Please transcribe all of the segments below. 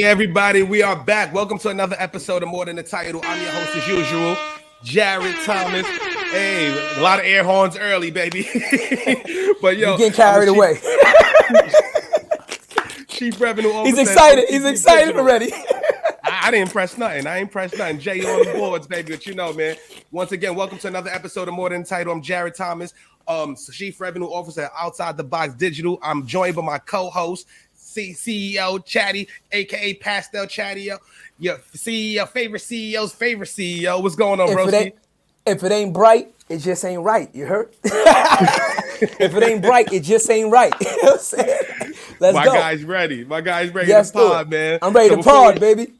everybody, we are back. Welcome to another episode of More Than the Title. I'm your host as usual, Jarrett Thomas. Hey, a lot of air horns early, baby. But yo, you're getting carried away. Chief Revenue Officer. He's excited. He's excited already. I didn't press nothing. Jay on the boards, baby. But you know, man. Once again, welcome to another episode of More Than the Title. I'm Jarrett Thomas, Chief Revenue Officer at Outside the Box Digital. I'm joined by my co-host, CEO Chadeo, aka Pastel Chadeo, your CEO, favorite CEO's favorite CEO. What's going on, bro? If it ain't bright, it just ain't right. You heard? If it ain't bright, it just ain't right. You know what I'm saying? Let's go. My guy's ready Yes, to pod, man. I'm ready to pod, baby.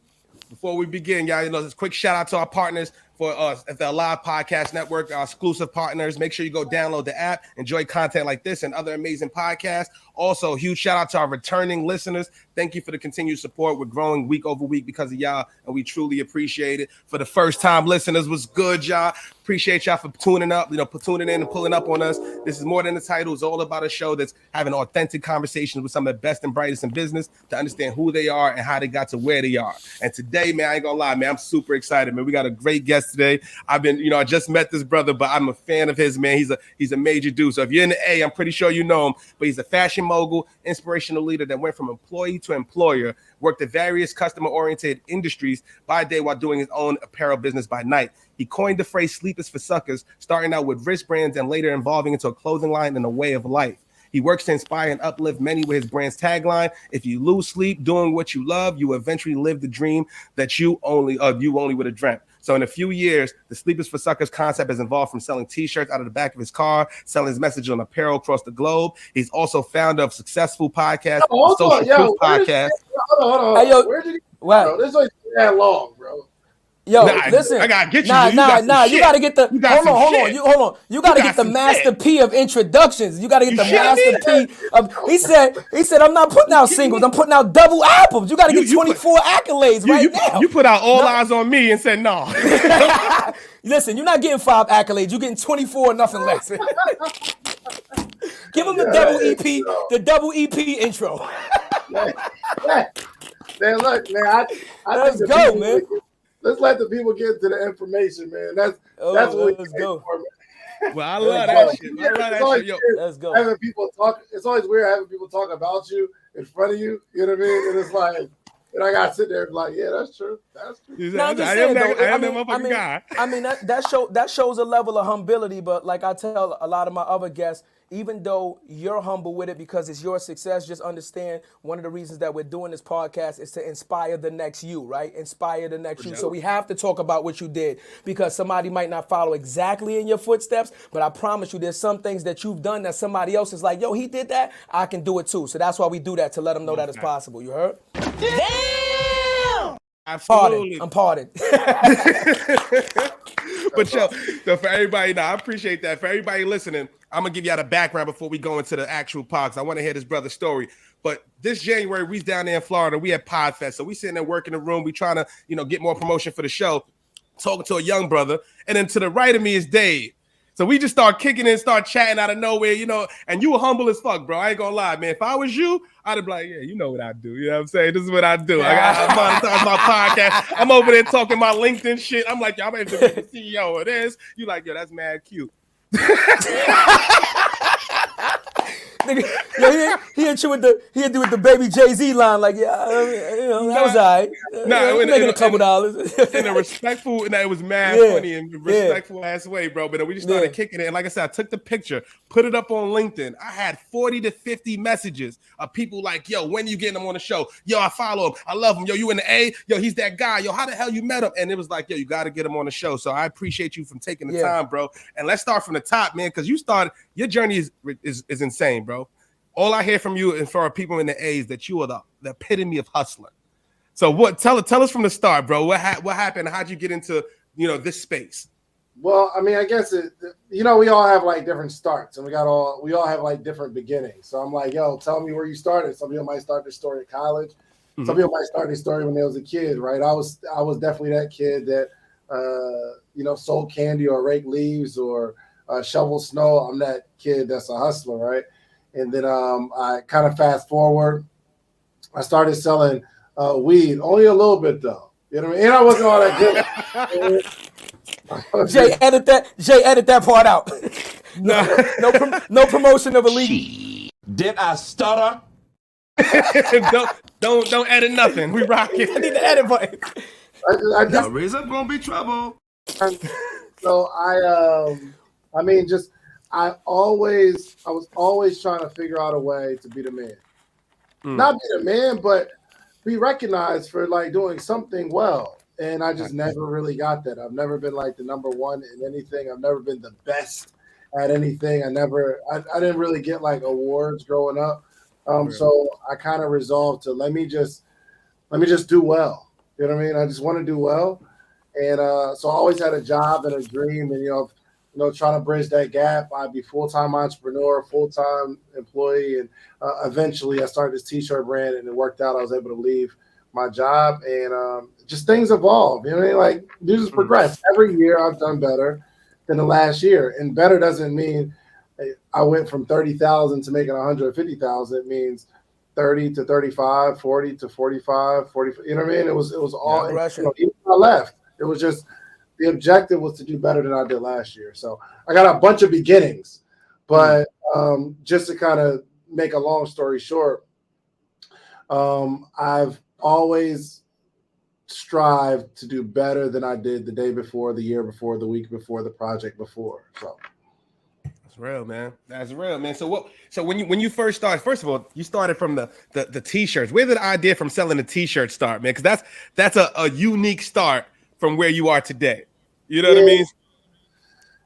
Before we begin, y'all, just a quick shout out to our partners for us at the Live Podcast Network, our exclusive partners. Make sure you go download the app, enjoy content like this and other amazing podcasts. Also, huge shout out to our returning listeners. Thank you for the continued support. We're growing week over week because of y'all, and we truly appreciate it. For the first time listeners, what's good, y'all? Appreciate y'all for tuning up, tuning in and pulling up on us. This is More Than the Title. It's all about a show that's having authentic conversations with some of the best and brightest in business to understand who they are and how they got to where they are. And today, man, I ain't gonna lie, man, I'm super excited, man. We got a great guest today. I just met this brother, but I'm a fan of his, man. He's a major dude. So if you're in the A, I'm pretty sure you know him, but he's a fashion mogul, inspirational leader that went from employee to employer, worked at various customer-oriented industries by day while doing his own apparel business by night. He coined the phrase "sleep is for suckers," starting out with wrist brands and later evolving into a clothing line and a way of life. He works to inspire and uplift many with his brand's tagline: "If you lose sleep doing what you love, you eventually live the dream that you only would have dreamt." So in a few years, the Sleep is for Suckers concept has evolved from selling T-shirts out of the back of his car, selling his message on apparel across the globe. He's also founder of successful podcast, Social Proof Podcast. Hold on. Hey, yo, where did he? wow. Bro, this ain't that long, bro. Yo, listen. I gotta get you. You gotta get the. Hold on. You gotta get the Master P of introductions. You gotta get the Master P of. He said, I'm not putting out singles. I'm putting out double albums. You gotta get 24 accolades right now. You put out All Eyes on Me and said no. Listen, you're not getting 5 accolades. You're getting 24 and nothing less. Give him the double EP, the double EP intro. Man, look, man. Let's go, man. Let's let the people get to the information, man. That's what let's go. Well, I love that shit. Let's go. Having people talk, it's always weird having people talk about you in front of you. You know what I mean? And it's like, and I gotta sit there and be like, yeah, that's true. That's true. No, I'm just saying, that shows a level of humility. But like I tell a lot of my other guests, even though you're humble with it because it's your success, just understand one of the reasons that we're doing this podcast is to inspire the next you, right? Inspire the next you. So we have to talk about what you did because somebody might not follow exactly in your footsteps, but I promise you there's some things that you've done that somebody else is like, yo, he did that, I can do it too. So that's why we do that, to let them know that it's possible. You heard? Damn! Absolutely. I'm pardoned. But so for everybody, I appreciate that. For everybody listening, I'm gonna give y'all the background before we go into the actual pod. I want to hear this brother's story. But this January, we down there in Florida. We had Podfest, so we sitting there working the room. We trying to, get more promotion for the show. Talking to a young brother, and then to the right of me is Dave. So we just start kicking in, start chatting out of nowhere, and you were humble as fuck, bro. I ain't gonna lie, man. If I was you, I'd be like, yeah, you know what I do. You know what I'm saying? This is what I do. I monetize my podcast. I'm over there talking my LinkedIn shit. I'm like, y'all might have to be the CEO of this. You like, yo, that's mad cute. Nigga, he hit you with the baby Jay-Z line, like, yeah, that was all right. Making a couple dollars. In a respectful, and it was mad funny and respectful ass way, bro. But we just started kicking it. And like I said, I took the picture, put it up on LinkedIn. I had 40 to 50 messages of people like, yo, when you getting him on the show? Yo, I follow him. I love him. Yo, you in the A? Yo, he's that guy. Yo, how the hell you met him? And it was like, yo, you got to get him on the show. So I appreciate you from taking the time, bro. And let's start from the top, man, because your journey is insane, bro. All I hear from you and for our people in the A's that you are the epitome of hustler. So tell us from the start, bro. What happened? How'd you get into this space? Well, I mean, I guess we all have like different starts, and we all have like different beginnings. So I'm like, yo, tell me where you started. Some people might start their story at college. Mm-hmm. Some people might start their story when they was a kid, right? I was definitely that kid that sold candy or raked leaves or shovel snow. I'm that kid that's a hustler, right? And then I kind of fast forward. I started selling weed. Only a little bit though. You know what I mean? And I wasn't all that good. Jay, edit that part out. no promotion of illegal. Did I stutter? don't edit nothing. We rock it. I need the edit button. No reason gonna be trouble. So I was always trying to figure out a way to be the man. Not be the man, but be recognized for like doing something well. And I just never really got that. I've never been like the number one in anything. I've never been the best at anything. I didn't really get like awards growing up. So I kind of resolved to let me just do well. You know what I mean? I just want to do well. And so I always had a job and a dream, and trying to bridge that gap. I'd be full-time entrepreneur, full-time employee, and eventually I started this t-shirt brand, and it worked out. I was able to leave my job, and just things evolve. You know what I mean? Like, you just progress. Every year I've done better than the last year, and better doesn't mean I went from 30,000 to making 150,000. It means 30 to 35, 40 to 45, 40. You know what I mean? It was all. Even when I left, it was just. The objective was to do better than I did last year. So I got a bunch of beginnings, but just to kind of make a long story short, I've always strived to do better than I did the day before, the year before, the week before, the project before. So that's real, man. That's real, man. So when you first started, first of all, you started from the t-shirts. Where did the idea from selling the t-shirt start, man? Because that's a unique start from where you are today. You know what I mean?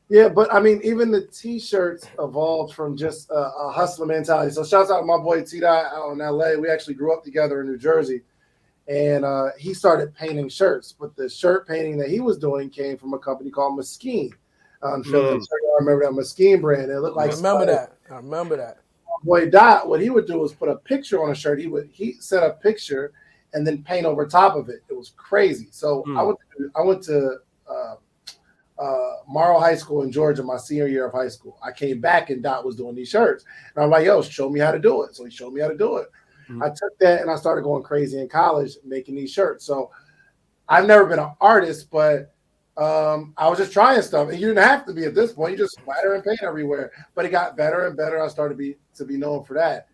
Yeah, but I mean, even the t-shirts evolved from just a hustler mentality. So shouts out to my boy T-Dot out in LA. We actually grew up together in New Jersey, and he started painting shirts. But the shirt painting that he was doing came from a company called Mesquite in Philly. I remember that Mesquite brand. It looked like I remember that. My boy Dot, what he would do was put a picture on a shirt. He set a picture and then paint over top of it. It was crazy. So I went to Morrow High School in Georgia my senior year of high school. I came back and Dot was doing these shirts. And I'm like, yo, show me how to do it. So he showed me how to do it. I took that and I started going crazy in college making these shirts. So I've never been an artist, but I was just trying stuff. And you didn't have to be at this point. You just splatter and paint everywhere. But it got better and better. I started to be known for that.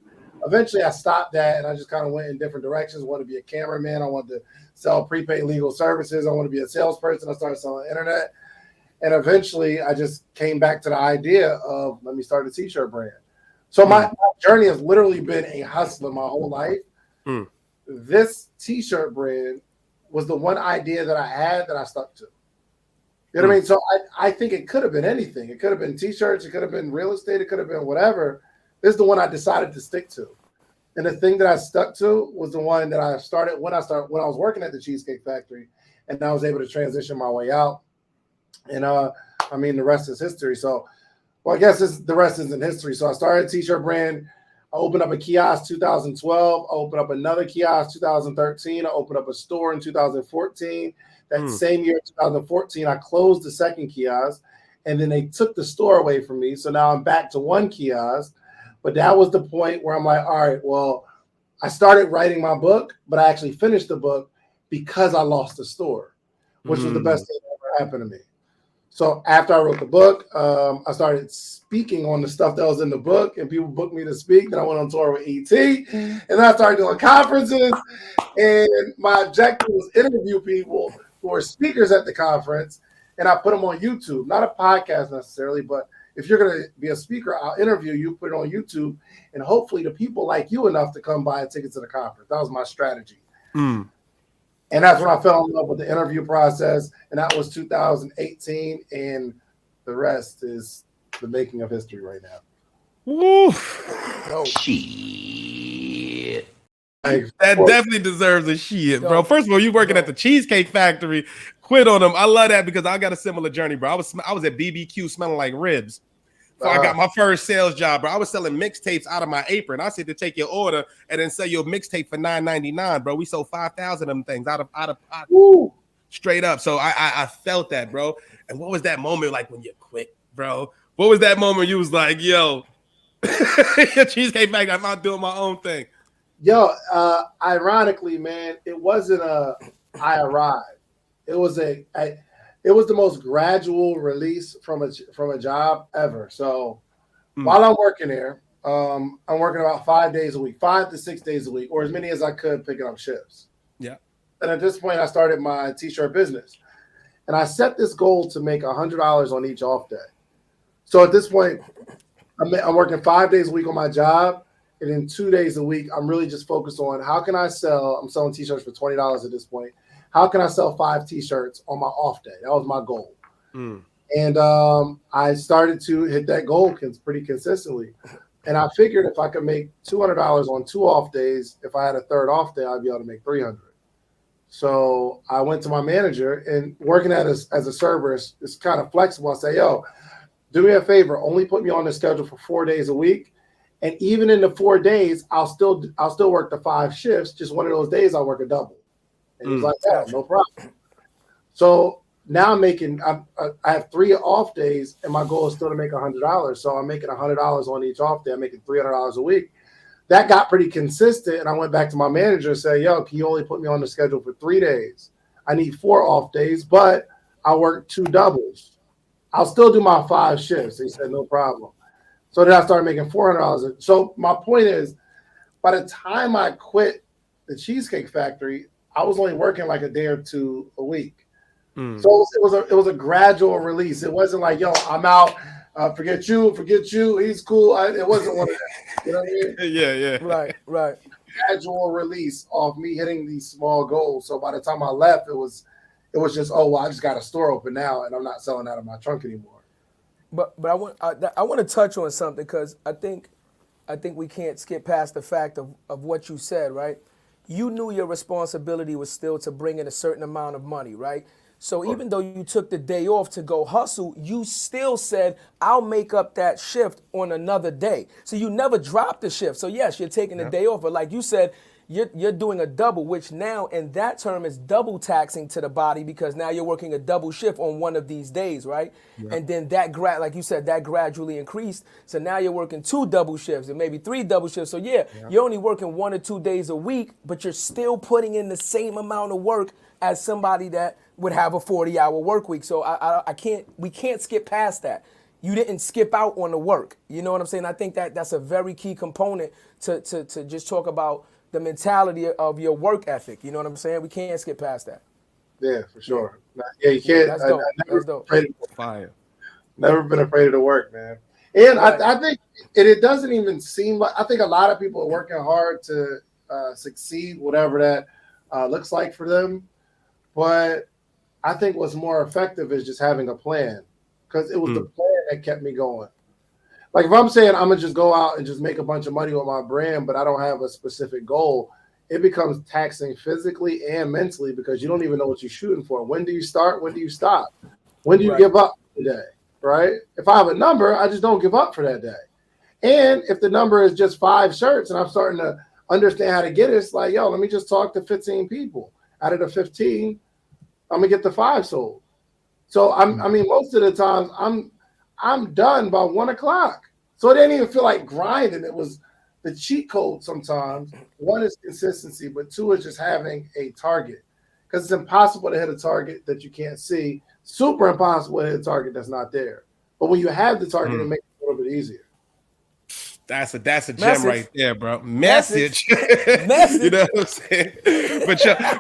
Eventually, I stopped that, and I just kind of went in different directions. I wanted to be a cameraman. I wanted to sell prepaid legal services. I wanted to be a salesperson. I started selling internet. And eventually, I just came back to the idea of, let me start a t-shirt brand. So my journey has literally been a hustler my whole life. This t-shirt brand was the one idea that I had that I stuck to. You know what I mean? So I think it could have been anything. It could have been t-shirts. It could have been real estate. It could have been whatever. This is the one I decided to stick to. And the thing that I stuck to was the one that I started when I was working at the Cheesecake Factory, and I was able to transition my way out. And I mean, the rest is history. So, well, I guess the rest isn't history. So I started a t-shirt brand. I opened up a kiosk 2012. I opened up another kiosk 2013. I opened up a store in 2014. That same year, 2014, I closed the second kiosk, and then they took the store away from me. So now I'm back to one kiosk. But that was the point where I'm like, all right, well, I started writing my book, but I actually finished the book because I lost the store, which was the best thing that ever happened to me. So after I wrote the book, I started speaking on the stuff that was in the book, and people booked me to speak. Then I went on tour with ET, and then I started doing conferences. And my objective was interview people who were speakers at the conference, and I put them on YouTube, not a podcast necessarily, but if you're going to be a speaker, I'll interview you, put it on YouTube, and hopefully the people like you enough to come buy a ticket to the conference. That was my strategy. And that's when I fell in love with the interview process, and that was 2018, and the rest is the making of history right now. Woo. Oh, Shit. That definitely deserves a shit, bro. First of all, you working at the Cheesecake Factory. Quit on them. I love that because I got a similar journey, bro. I was at BBQ smelling like ribs. So I got my first sales job, bro. I was selling mixtapes out of my apron. I said to take your order and then sell your mixtape for $9.99, bro. We sold 5,000 of them things out of straight up. So I felt that, bro. And what was that moment like when you quit, bro? What was that moment you was like, yo, Cheesecake Factory, I'm not doing my own thing? Yo, ironically, man, it wasn't I arrived. It was it was the most gradual release from a job ever. So while I'm working there, I'm working about 5 days a week, 5 to 6 days a week, or as many as I could picking up shifts. Yeah. And at this point, I started my t-shirt business. And I set this goal to make $100 on each off day. So at this point, I'm working 5 days a week on my job. And then 2 days a week, I'm really just focused on how can I sell. I'm selling t-shirts for $20 at this point. How can I sell 5 t-shirts on my off day? That was my goal. And I started to hit that goal pretty consistently. And I figured if I could make $200 on 2 off days, if I had a third off day, I'd be able to make $300. So I went to my manager, and working as a server is kind of flexible. I say, yo, do me a favor, only put me on the schedule for 4 days a week. And even in the 4 days, I'll still work the 5 shifts. Just one of those days I'll work a double. And he's like, yeah, no problem. So now I have 3 off days, and my goal is still to make $100. So I'm making $100 on each off day. I'm making $300 a week. That got pretty consistent, and I went back to my manager and said, yo, can you only put me on the schedule for 3 days? I need 4 off days, but I work 2 doubles. I'll still do my 5 shifts. He said, no problem. So then I started making $400. So my point is, by the time I quit the Cheesecake Factory, I was only working like a day or 2 a week. So it was a gradual release. It wasn't like, yo, I'm out. Forget you. He's cool. It wasn't one of that. You know what I mean? Yeah. Right. Gradual release of me hitting these small goals. So by the time I left, it was just, oh, well, I just got a store open now, and I'm not selling out of my trunk anymore. But I want to touch on something, because I think we can't skip past the fact of what you said, right? You knew your responsibility was still to bring in a certain amount of money, right? So even though you took the day off to go hustle, you still said, I'll make up that shift on another day. So you never dropped the shift. So yes, you're taking the day off, but like you said, you're doing a double, which now in that term is double taxing to the body, because now you're working a double shift on one of these days, right? And then like you said, that gradually increased. So now you're working 2 double shifts and maybe 3 double shifts. So you're only working 1 or 2 days a week, but you're still putting in the same amount of work as somebody that would have a 40-hour work week. So we can't skip past that. You didn't skip out on the work. You know what I'm saying? I think that's a very key component to just talk about the mentality of your work ethic. You know what I'm saying? We can't skip past that. Yeah, for sure. Yeah, you can't. That's dope. That's dope. Fire. Never been afraid of the work, man. And I think it doesn't even seem like, I think a lot of people are working hard to succeed, whatever that looks like for them. But I think what's more effective is just having a plan, because it was the plan that kept me going. Like if I'm saying I'm gonna just go out and just make a bunch of money with my brand, but I don't have a specific goal, it becomes taxing physically and mentally, because you don't even know what you're shooting for. When do you start? When do you stop? When do you give up today? Right? If I have a number, I just don't give up for that day. And if the number is just 5 shirts and I'm starting to understand how to get it, it's like, yo, let me just talk to 15 people. Out of the 15, I'm gonna get the 5 sold. So I mean, most of the times I'm done by 1 o'clock. So it didn't even feel like grinding. It was the cheat code sometimes. 1 is consistency, but 2 is just having a target. Because it's impossible to hit a target that you can't see. Super impossible to hit a target that's not there. But when you have the target, it makes it a little bit easier. That's a gem right there, bro. Message. You know what I'm saying?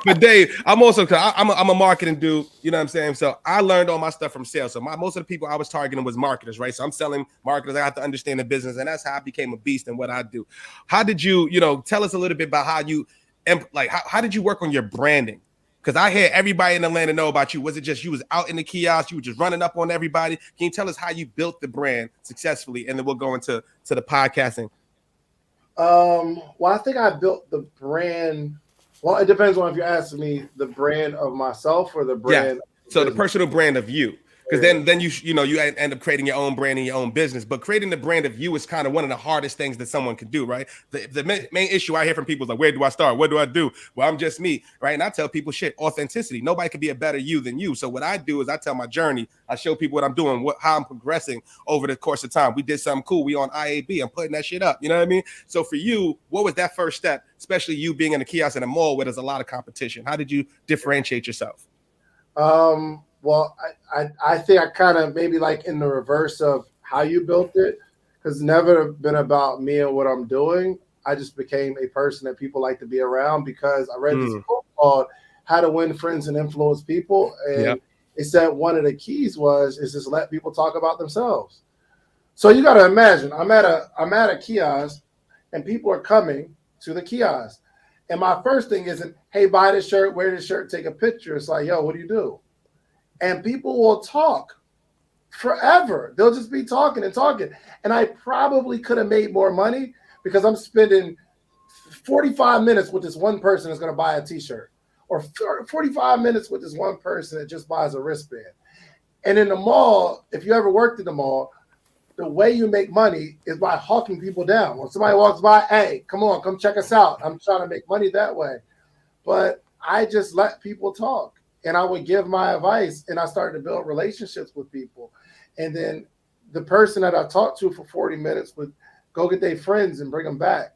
But Dave, I'm also, I'm a marketing dude. You know what I'm saying? So I learned all my stuff from sales. So most of the people I was targeting was marketers, right? So I'm selling marketers. I have to understand the business, and that's how I became a beast in what I do. How did you, tell us a little bit about how you, how did you work on your branding? Because I hear everybody in Atlanta know about you. Was it just you was out in the kiosk, you were just running up on everybody? Can you tell us how you built the brand successfully? And then we'll go into the podcasting. Well, I think I built the brand. Well, it depends on if you're asking me the brand of myself or the brand. Yeah. So the personal brand of you. Because then you end up creating your own brand and your own business. But creating the brand of you is kind of one of the hardest things that someone can do, right? The main issue I hear from people is like, where do I start? What do I do? Well, I'm just me, right? And I tell people, authenticity. Nobody can be a better you than you. So what I do is I tell my journey. I show people what I'm doing, how I'm progressing over the course of time. We did something cool. We on IAB. I'm putting that shit up. You know what I mean? So for you, what was that first step especially you being in a kiosk in a mall where there's a lot of competition? How did you differentiate yourself? Well, I think I kind of maybe like in the reverse of how you built it, because it's never been about me and what I'm doing. I just became a person that people like to be around because I read this book called How to Win Friends and Influence People. And it said one of the keys is just let people talk about themselves. So you got to imagine, I'm at a kiosk and people are coming to the kiosk. And my first thing isn't, hey, buy this shirt, wear this shirt, take a picture. It's like, yo, what do you do? And people will talk forever. They'll just be talking and talking. And I probably could have made more money because I'm spending 45 minutes with this one person that's going to buy a t-shirt, or 45 minutes with this one person that just buys a wristband. And in the mall, if you ever worked in the mall, the way you make money is by hawking people down. When somebody walks by, hey, come on, come check us out. I'm trying to make money that way. But I just let people talk, and I would give my advice, and I started to build relationships with people. And then the person that I talked to for 40 minutes would go get their friends and bring them back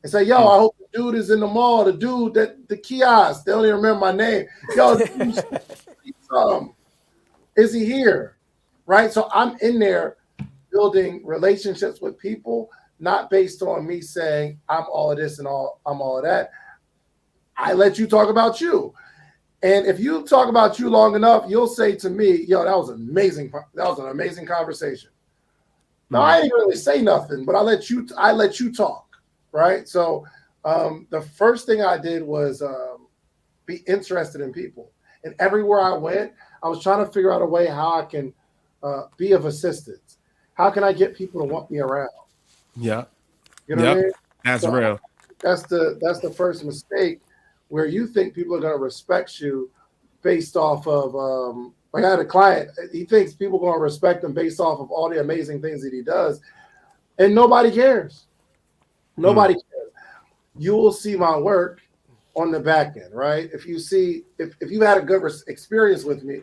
and say, yo, I hope the dude is in the mall, the dude that the kiosk, they don't even remember my name. Yo, is he here? Right? So I'm in there building relationships with people, not based on me saying I'm all of this and I'm all of that. I let you talk about you. And if you talk about you long enough, you'll say to me, yo, that was amazing. That was an amazing conversation. No, I didn't really say nothing, but I let you talk. Right. So the first thing I did was be interested in people. And everywhere I went, I was trying to figure out a way how I can be of assistance. How can I get people to want me around? Yeah. You know what I mean? That's real. That's the first mistake, where you think people are going to respect you based off of, like I had a client, he thinks people are going to respect him based off of all the amazing things that he does. And nobody cares. Nobody cares. You will see my work on the back end, right? If you had a good experience with me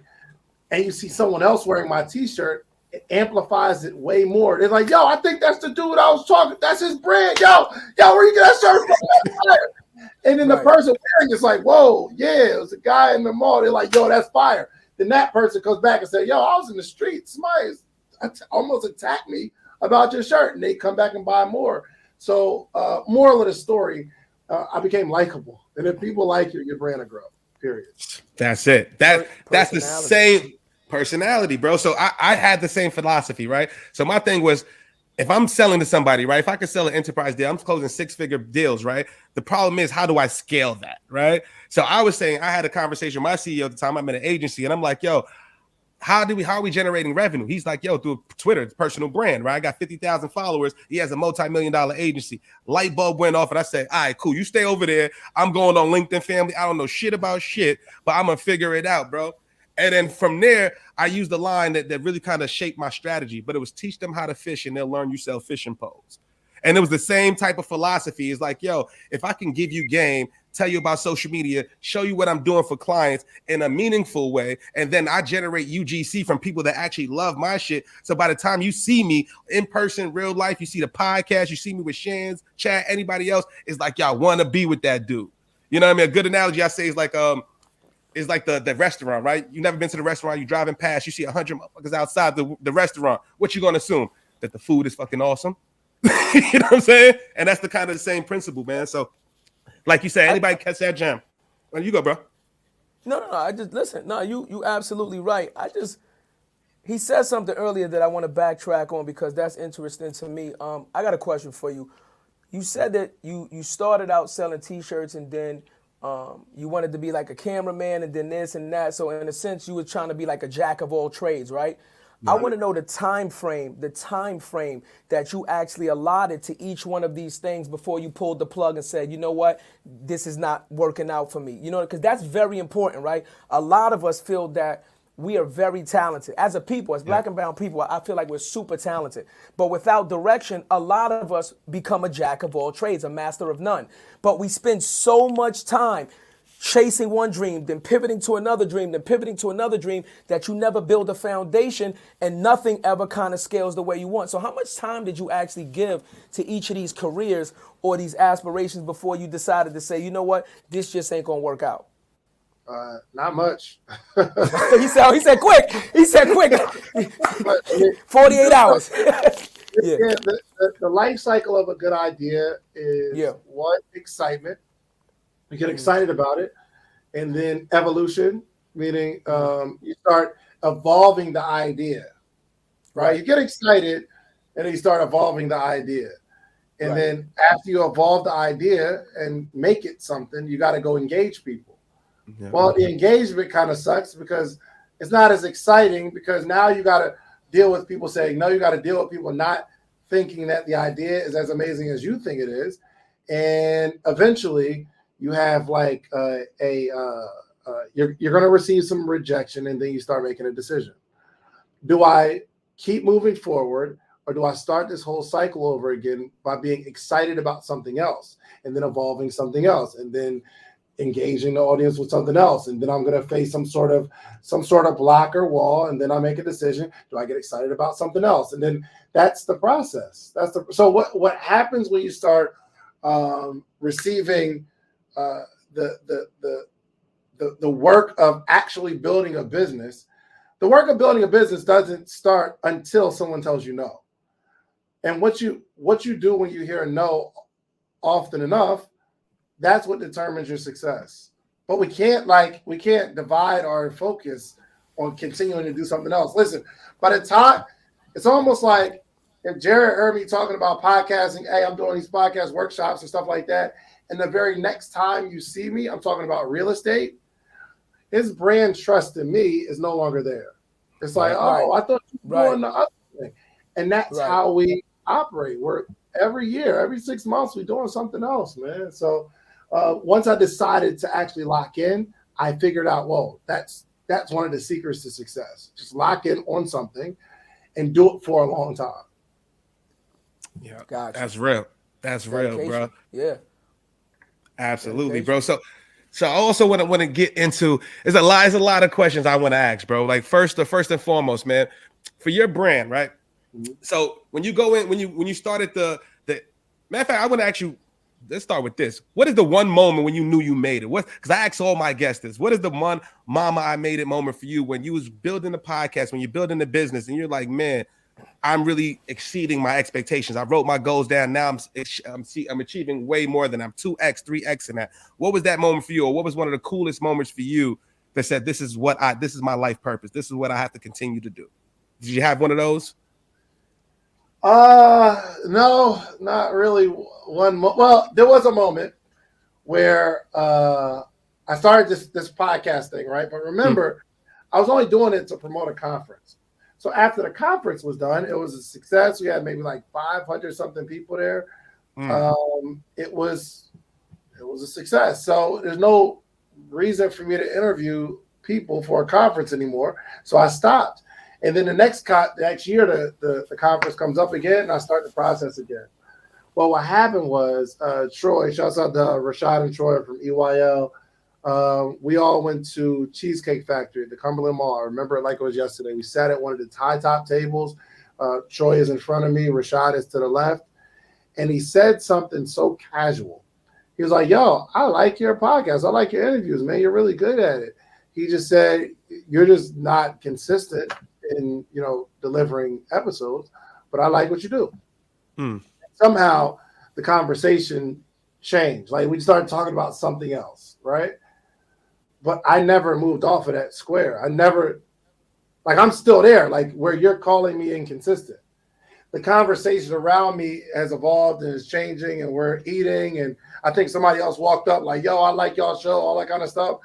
and you see someone else wearing my t-shirt, it amplifies it way more. They're like, yo, I think that's the dude I was talking. That's his brand. Yo, where you get that shirt from? And then the person wearing it's like, whoa, yeah, it was a guy in the mall. They're like, yo, that's fire. Then that person comes back and says, yo, I was in the street. Somebody almost attacked me about your shirt. And they come back and buy more. So moral of the story, I became likable. And if people like you, your brand will grow, period. That's it. That's the same personality, bro. So I had the same philosophy, right? So my thing was, if I'm selling to somebody, right, if I could sell an enterprise deal, I'm closing 6-figure deals, right? The problem is, how do I scale that, right? So I was saying, I had a conversation with my CEO at the time. I'm in an agency, and I'm like, yo, how are we generating revenue? He's like, yo, through Twitter, it's personal brand, right? I got 50,000 followers. He has a multi-million-dollar agency. Light bulb went off, and I said, all right, cool. You stay over there. I'm going on LinkedIn family. I don't know shit about shit, but I'm going to figure it out, bro. And then from there, I used the line that really kind of shaped my strategy, but it was teach them how to fish and they'll learn you sell fishing poles. And it was the same type of philosophy. It's like, yo, if I can give you game, tell you about social media, show you what I'm doing for clients in a meaningful way, and then I generate UGC from people that actually love my shit. So by the time you see me in person, real life, you see the podcast, you see me with Shands, Chad, anybody else, it's like, y'all want to be with that dude. You know what I mean? A good analogy I say is like, it's like the restaurant, right? You never been to the restaurant, you driving past, you see 100 motherfuckers outside the restaurant. What you gonna assume? That the food is fucking awesome? You know what I'm saying? And that's the kind of the same principle, man. So, like you said, anybody catch that gem? Well, you go, bro. No. I just listen. No, you absolutely right. He said something earlier that I want to backtrack on because that's interesting to me. I got a question for you. You said that you started out selling T-shirts and then you wanted to be like a cameraman and then this and that. So in a sense, you were trying to be like a jack of all trades, right? I want to know the time frame that you actually allotted to each one of these things before you pulled the plug and said, you know what, this is not working out for me. You know, because that's very important, right? A lot of us feel that we are very talented. As a people, as black and brown people, I feel like we're super talented. But without direction, a lot of us become a jack of all trades, a master of none. But we spend so much time chasing one dream, then pivoting to another dream, then pivoting to another dream, that you never build a foundation and nothing ever kind of scales the way you want. So how much time did you actually give to each of these careers or these aspirations before you decided to say, you know what, this just ain't gonna work out? Not much. he said quick. He said quick. 48 hours. Yeah, the life cycle of a good idea is one, excitement. You get excited about it, and then evolution, meaning you start evolving the idea, right? You get excited, and then you start evolving the idea. And then after you evolve the idea and make it something, you got to go engage people. Yeah. Well, the engagement kind of sucks because it's not as exciting, because now you got to deal with people saying no. You got to deal with people not thinking that the idea is as amazing as you think it is, and eventually you have like you're going to receive some rejection, and then you start making a decision. Do I keep moving forward, or do I start this whole cycle over again by being excited about something else, and then evolving something else, and then engaging the audience with something else, and then I'm going to face some sort of block or wall, and then I make a decision. Do I get excited about something else? And then that's the process. So what happens when you start receiving the work of actually building a business? The work of building a business doesn't start until someone tells you no. And what you do when you hear a no often enough, that's what determines your success. But we can't divide our focus on continuing to do something else. Listen, by the time, it's almost like if Jarrett heard me talking about podcasting, hey, I'm doing these podcast workshops and stuff like that, and the very next time you see me, I'm talking about real estate, his brand trust in me is no longer there. It's like, I thought you were doing the other thing. And that's how we operate. We're every year, every 6 months, we're doing something else, man. So once I decided to actually lock in, I figured out, whoa, that's one of the secrets to success. Just lock in on something and do it for a long time. Yeah, gotcha. That's real. That's real, bro. Yeah, absolutely, bro. So I also want to get into, there's a lot of questions I want to ask, bro. Like first and foremost, man, for your brand, right? Mm-hmm. So when you go in, when you started the matter of fact, I want to ask you. Let's start with this. What is the one moment when you knew you made it? Because I ask all my guests this. What is the one mama I made it moment for you when you was building the podcast, when you're building the business, and you're like, man, I'm really exceeding my expectations. I wrote my goals down. Now I'm achieving way more than I'm 2x, 3x in that. What was that moment for you, or what was one of the coolest moments for you that said, this is my life purpose. This is what I have to continue to do. Did you have one of those? No, not really. Well, there was a moment where I started this podcast thing, right? But remember, I was only doing it to promote a conference. So after the conference was done, it was a success. We had maybe like 500 something people there. It was a success. So there's no reason for me to interview people for a conference anymore. So I stopped. And then the next year, the conference comes up again, and I start the process again. Well, what happened was Troy, shouts out to Rashad and Troy from EYL. We all went to Cheesecake Factory at the Cumberland Mall. I remember it like it was yesterday. We sat at one of the high top tables. Troy is in front of me. Rashad is to the left. And he said something so casual. He was like, yo, I like your podcast. I like your interviews, man. You're really good at it. He just said, you're just not consistent in, delivering episodes, but I like what you do. Somehow the conversation changed. Like we started talking about something else, right? But I never moved off of that square. I'm still there, like where you're calling me inconsistent. The conversation around me has evolved and is changing, and we're eating. And I think somebody else walked up like, yo, I like y'all show, all that kind of stuff.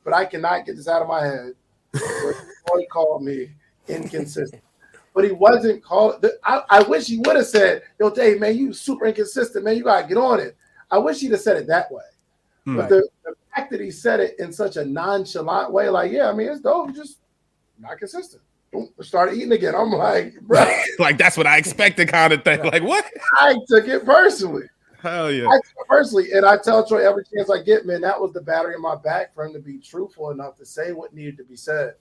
But I cannot get this out of my head. He called me inconsistent. But he wasn't called. I wish he would have said, yo, Dave, man, you super inconsistent, man. You got to get on it. I wish he'd have said it that way. But the fact that he said it in such a nonchalant way, like, yeah, I mean, it's dope. You're just not consistent. Started eating again. I'm like, bro. Like, that's what I expected kind of thing. Like, what? I took it personally. Hell yeah. Personally, and I tell Troy every chance I get, man, that was the battery in my back for him to be truthful enough to say what needed to be said.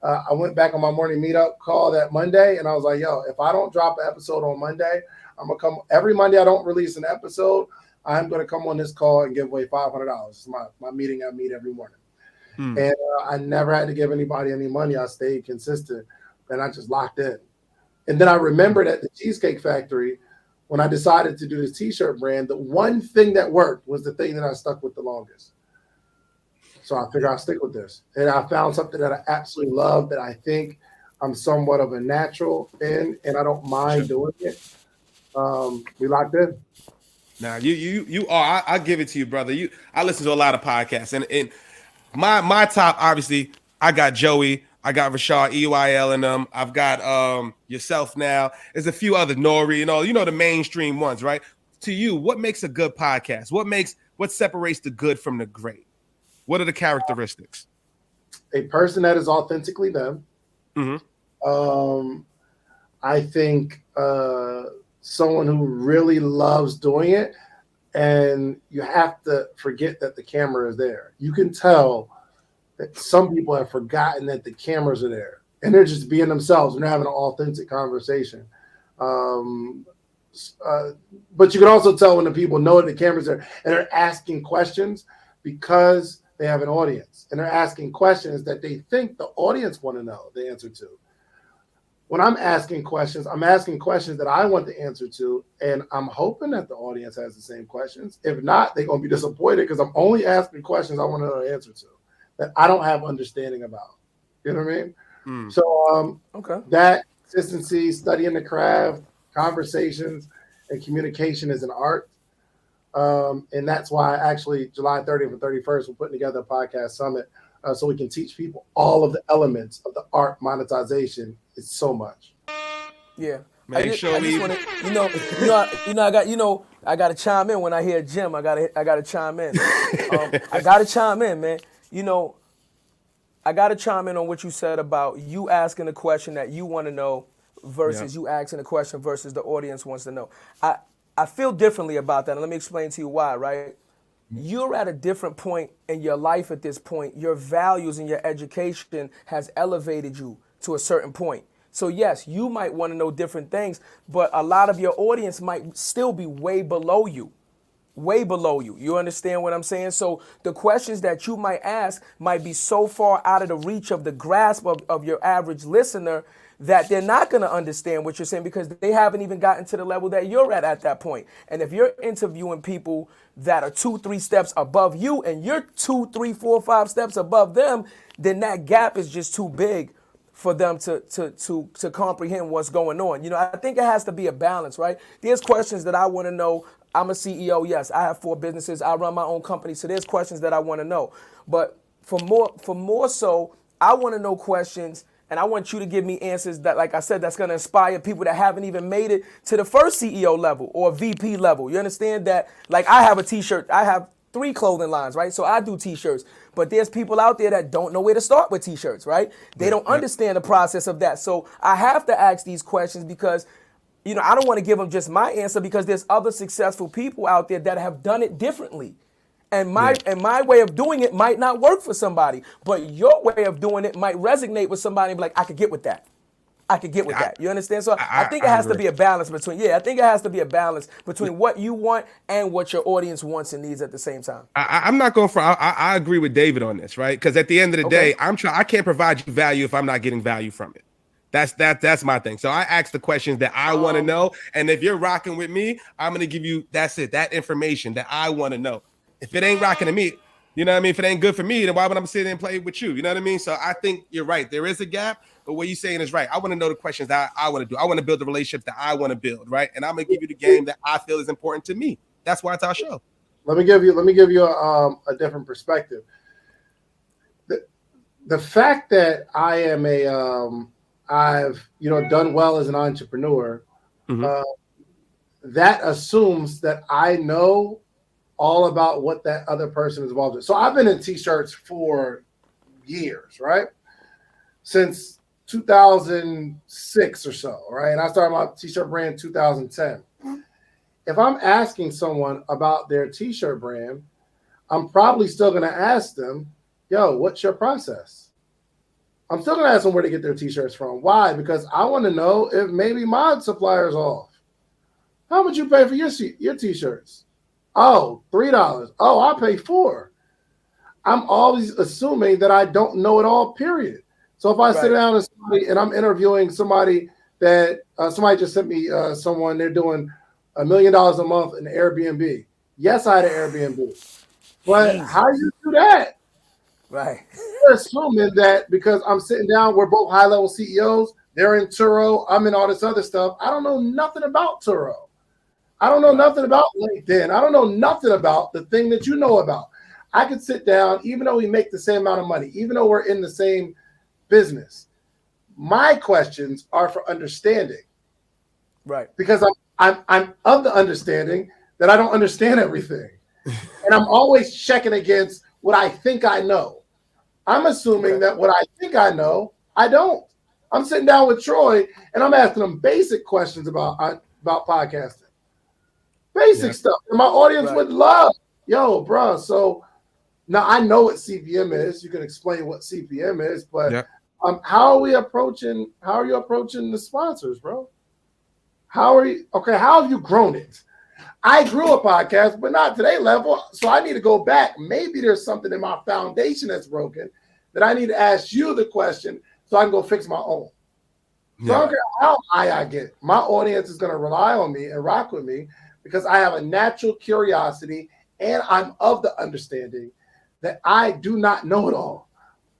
I went back on my morning meetup call that Monday, and I was like, yo, if I don't drop an episode on Monday, I'm going to come every Monday. I don't release an episode. I'm going to come on this call and give away $500. It's my meeting I meet every morning. And I never had to give anybody any money. I stayed consistent, and I just locked in. And then I remembered at the Cheesecake Factory, when I decided to do this t-shirt brand, the one thing that worked was the thing that I stuck with the longest. So I figured I'll stick with this. And I found something that I absolutely love, that I think I'm somewhat of a natural in, and I don't mind doing it. We locked in. Now you are. I give it to you, brother. I listen to a lot of podcasts, and my top, obviously, I got Joey, I got Rashad, EYL in them. I've got yourself now. There's a few other Nori, you know the mainstream ones, right? To you, what makes a good podcast? What separates the good from the great? What are the characteristics? A person that is authentically them. I think someone who really loves doing it, and you have to forget that the camera is there. You can tell that some people have forgotten that the cameras are there, and they're just being themselves, and they're having an authentic conversation. But you can also tell when the people know that the cameras are, and they're asking questions because they have an audience, and they're asking questions that they think the audience want to know the answer to. When I'm asking questions that I want the answer to, and I'm hoping that the audience has the same questions. If not, they're going to be disappointed because I'm only asking questions I want to know the answer to, that I don't have understanding about. You know what I mean? So that consistency, studying the craft, conversations, and communication is an art. And that's why actually July 30th and 31st, we're putting together a podcast summit so we can teach people all of the elements of the art monetization. It's so much. Yeah. I got to chime in when I hear Jim. I got to chime in. I got to chime in, man. I got to chime in on what you said about you asking a question that you want to know versus you asking a question versus the audience wants to know. I feel differently about that, and let me explain to you why, right? You're at a different point in your life at this point. Your values and your education has elevated you to a certain point. So yes, you might want to know different things, but a lot of your audience might still be way below you. Way below you. You understand what I'm saying? So the questions that you might ask might be so far out of the reach of the grasp of your average listener that they're not going to understand what you're saying because they haven't even gotten to the level that you're at that point. And if you're interviewing people that are 2-3 steps above you and you're 2, 3, 4, 5 steps above them, then that gap is just too big for them to comprehend what's going on. I think it has to be a balance, right? There's questions that I want to know. I'm a CEO. Yes, I have 4 businesses. I run my own company. So there's questions that I want to know. But for more so, I want to know questions, and I want you to give me answers that, like I said, that's going to inspire people that haven't even made it to the first CEO level or VP level. You understand that? Like I have a t-shirt. I have 3 clothing lines, right? So I do t-shirts. But there's people out there that don't know where to start with t-shirts, right? They don't understand the process of that. So I have to ask these questions because I don't want to give them just my answer because there's other successful people out there that have done it differently. And my way of doing it might not work for somebody, but your way of doing it might resonate with somebody and be like, I could get with that. You understand? So I think it has to be a balance between, I think it has to be a balance between what you want and what your audience wants and needs at the same time. I'm not going for, I agree with David on this, right? Because at the end of the day, I can't provide you value if I'm not getting value from it. That's my thing. So I ask the questions that I want to know. And if you're rocking with me, I'm going to give you, that information that I want to know. If it ain't rocking to me, you know what I mean? If it ain't good for me, then why would I sit there and play with you? You know what I mean? So I think you're right. There is a gap, but what you're saying is right. I want to know the questions that I want to do. I want to build the relationship that I want to build, right? And I'm going to give you the game that I feel is important to me. That's why it's our show. Let me give you a different perspective. The fact that I am I've done well as an entrepreneur, that assumes that I know all about what that other person is involved in. So I've been in t-shirts for years, right? Since 2006 or so, right? And I started my t-shirt brand in 2010. if I'm asking someone about their t-shirt brand, I'm probably still going to ask them, yo, what's your process? I'm still going to ask them where to get their t-shirts from. Why? Because I want to know if maybe my supplier's off. How much you pay for your t-shirts? Oh, $3. Oh, I pay $4. I'm always assuming that I don't know it all, period. So if I sit down and I'm interviewing somebody that somebody just sent me someone, they're doing $1 million a month in Airbnb. Yes, I had an Airbnb. But how do you do that? Right. They're assuming that because I'm sitting down, we're both high-level CEOs, they're in Turo, I'm in all this other stuff. I don't know nothing about Turo. I don't know nothing about LinkedIn. I don't know nothing about the thing that you know about. I could sit down, even though we make the same amount of money, even though we're in the same business. My questions are for understanding. Right. Because I'm of the understanding that I don't understand everything. And I'm always checking against what I think I know. I'm assuming that what I think I know, I don't. I'm sitting down with Troy and I'm asking him basic questions about podcasting. Basic stuff. And my audience would love. Yo, bro. So now I know what CPM is. You can explain what CPM is, but how are you approaching the sponsors, bro? How have you grown it? I grew a podcast, but not to their level. So I need to go back. Maybe there's something in my foundation that's broken that I need to ask you the question so I can go fix my own. So I don't care how high I get. My audience is going to rely on me and rock with me because I have a natural curiosity and I'm of the understanding that I do not know it all.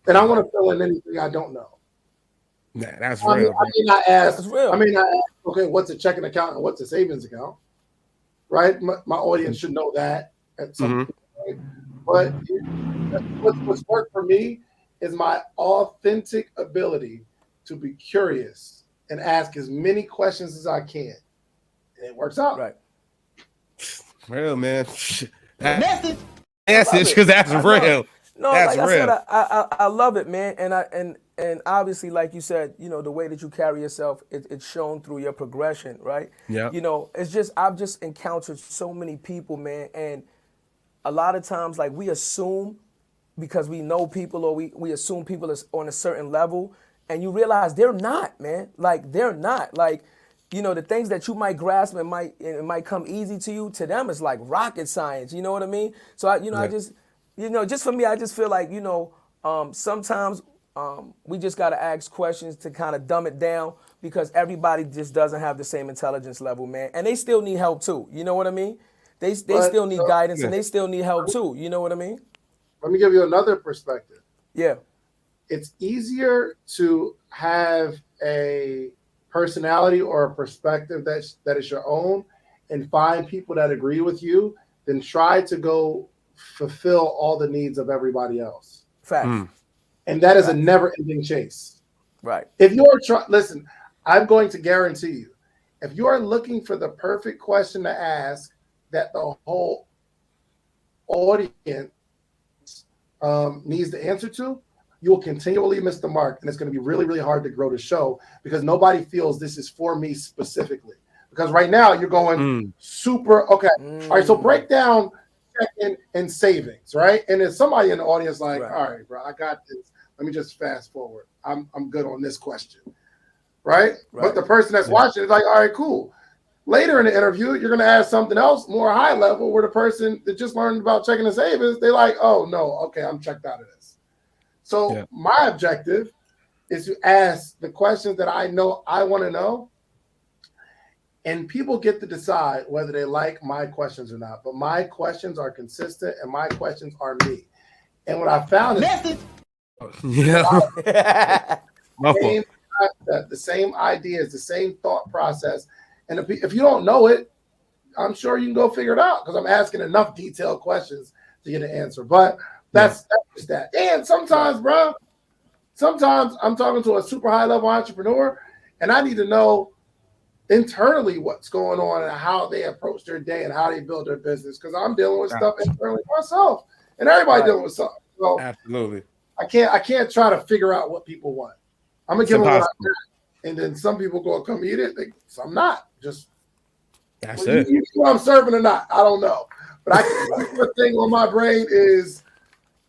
And I want to fill in anything I don't know. Nah, that's real. I may not ask, okay, what's a checking account and what's a savings account? Right? My audience should know that at some point. Right? But what's worked for me is my authentic ability to be curious and ask as many questions as I can. And it works out. Right. Real, man. Message. Because that's real. No, that's like real. I said, I love it, man. And obviously, like you said, you know, the way that you carry yourself, it's shown through your progression, right? Yeah. You know, I've just encountered so many people, man. And a lot of times, like, we assume because we know people or we assume people is on a certain level, and you realize they're not, man. Like, they're not. Like, you know, the things that you might grasp and it might come easy to you, to them it's like rocket science. You know what I mean? So I just, you know, just for me, I just feel like, you know, sometimes we just got to ask questions to kind of dumb it down because everybody just doesn't have the same intelligence level, man. And they still need help too. You know what I mean? They still need guidance and they still need help too. You know what I mean? Let me give you another perspective. Yeah. It's easier to have a personality or a perspective that is your own and find people that agree with you than try to go fulfill all the needs of everybody else. Fact. And that is a never-ending chase. Right. If you're listen, I'm going to guarantee you, if you are looking for the perfect question to ask that the whole audience needs the answer to, you will continually miss the mark, and it's going to be really, really hard to grow the show because nobody feels this is for me specifically. Because right now you're going super okay. All right, so break down checking and savings, right? And there's somebody in the audience like, all right, bro, I got this. Let me just fast forward. I'm good on this question, right? But the person that's watching is like, all right, cool. Later in the interview, you're going to ask something else more high level where the person that just learned about checking and savings, they're like, oh, no, okay, I'm checked out of this. So my objective is to ask the questions that I know I want to know, and people get to decide whether they like my questions or not. But my questions are consistent, and my questions are me. And what I found is the same ideas, the same thought process. And if you don't know it, I'm sure you can go figure it out because I'm asking enough detailed questions to get an answer. But that's just that. And sometimes, bro, I'm talking to a super high level entrepreneur and I need to know internally what's going on and how they approach their day and how they build their business because I'm dealing with stuff internally myself and everybody dealing with something. So absolutely. I can't try to figure out what people want. I'm going to give them what I want. And then some people go come eat it. Some not. Just That's Well, it. you know I'm serving or not? I don't know. But I can the thing on my brain is,